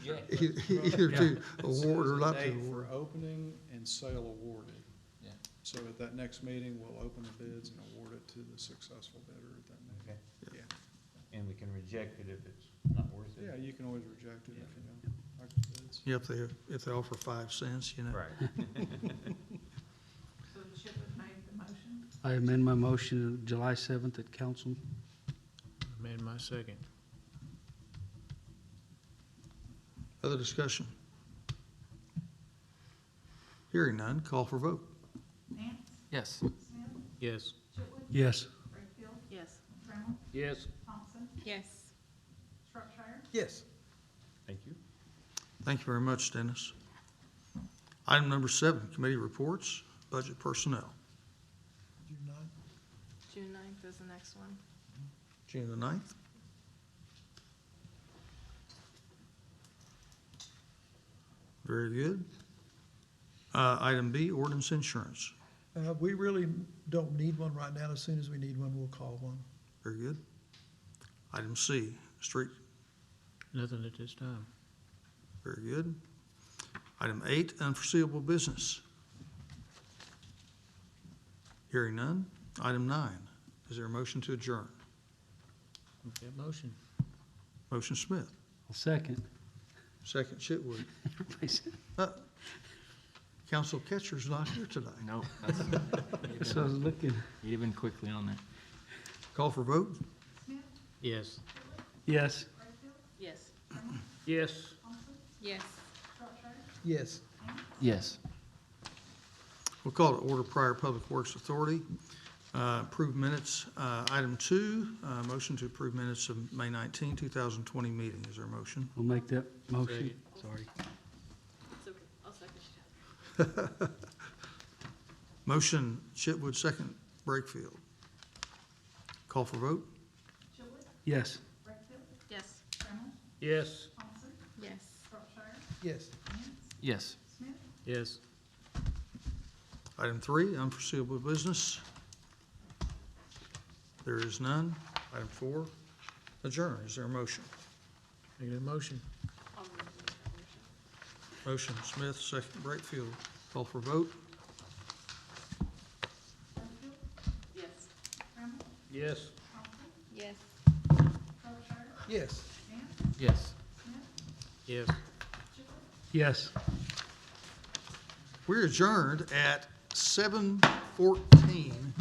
L: reject.
A: Either to award or not to
P: Date
A: award.
P: for opening and sale awarded.
L: Yeah.
P: So at that next meeting, we'll open the bids and award it to the successful bidder at that
R: Okay.
P: meeting. Yeah,
R: And we can reject it if it's not worth it.
P: yeah, you can always reject it if you
R: Yeah.
P: don't like the bids.
A: Yeah, if they offer 5 cents, you know.
R: Right.
C: So Chip has made the motion.
H: I amend my motion July 7th at council.
J: Amend my second.
A: Other discussion? Hearing none, call for vote.
C: Nance,
J: Yes.
C: Smith,
J: Yes.
C: Chipwood,
H: Yes.
C: Wakefield,
N: Yes.
C: Trammell,
J: Yes.
C: Thompson,
N: Yes.
C: Shropshire.
F: Yes.
R: Thank you.
A: Thank you very much, Dennis. Item number 7, committee reports, budget personnel.
F: June 9th.
N: June 9th is the next one.
A: June the 9th. Very good. Item B, ordinance insurance.
F: We really don't need one right now. As soon as we need one, we'll call one.
A: Very good. Item C, street.
J: Nothing at this time.
A: Very good. Item 8, unforeseeable business. Hearing none. Item 9, is there a motion to adjourn?
J: Okay, motion.
A: Motion Smith,
H: I'll second.
A: second Chitwood. Council Catcher's not here tonight.
S: No,
H: So I was looking.
S: you've been quickly on that.
A: Call for vote?
J: Yes.
H: Yes.
C: Wakefield,
N: Yes.
C: Trammell,
J: Yes.
C: Thompson,
N: Yes.
C: Shropshire,
F: Yes.
S: Yes.
A: We'll call to order Prior Public Works Authority. Approved minutes. Item 2, motion to approve minutes of May 19, 2020 meeting. Is there a motion?
H: I'll make that motion. Sorry.
N: It's okay. I'll second.
A: Motion Chitwood, second Brakefield. Call for vote?
C: Chipwood,
H: Yes.
C: Wakefield,
N: Yes.
C: Trammell,
J: Yes.
C: Thompson,
N: Yes.
C: Shropshire,
F: Yes.
C: Nance,
S: Yes.
C: Smith,
J: Yes.
A: Item 3, unforeseeable business. There is none. Item 4, adjourn. Is there a motion?
J: Make a motion.
N: I'll move that motion.
A: Motion Smith, second Brakefield. Call for vote?
C: Wakefield,
N: Yes.
C: Trammell,
J: Yes.
C: Thompson,
N: Yes.
C: Shropshire,
F: Yes.
C: Nance,
S: Yes.
C: Smith,
J: Yes.
C: Chipwood.
H: Yes.
A: We're adjourned at 7:14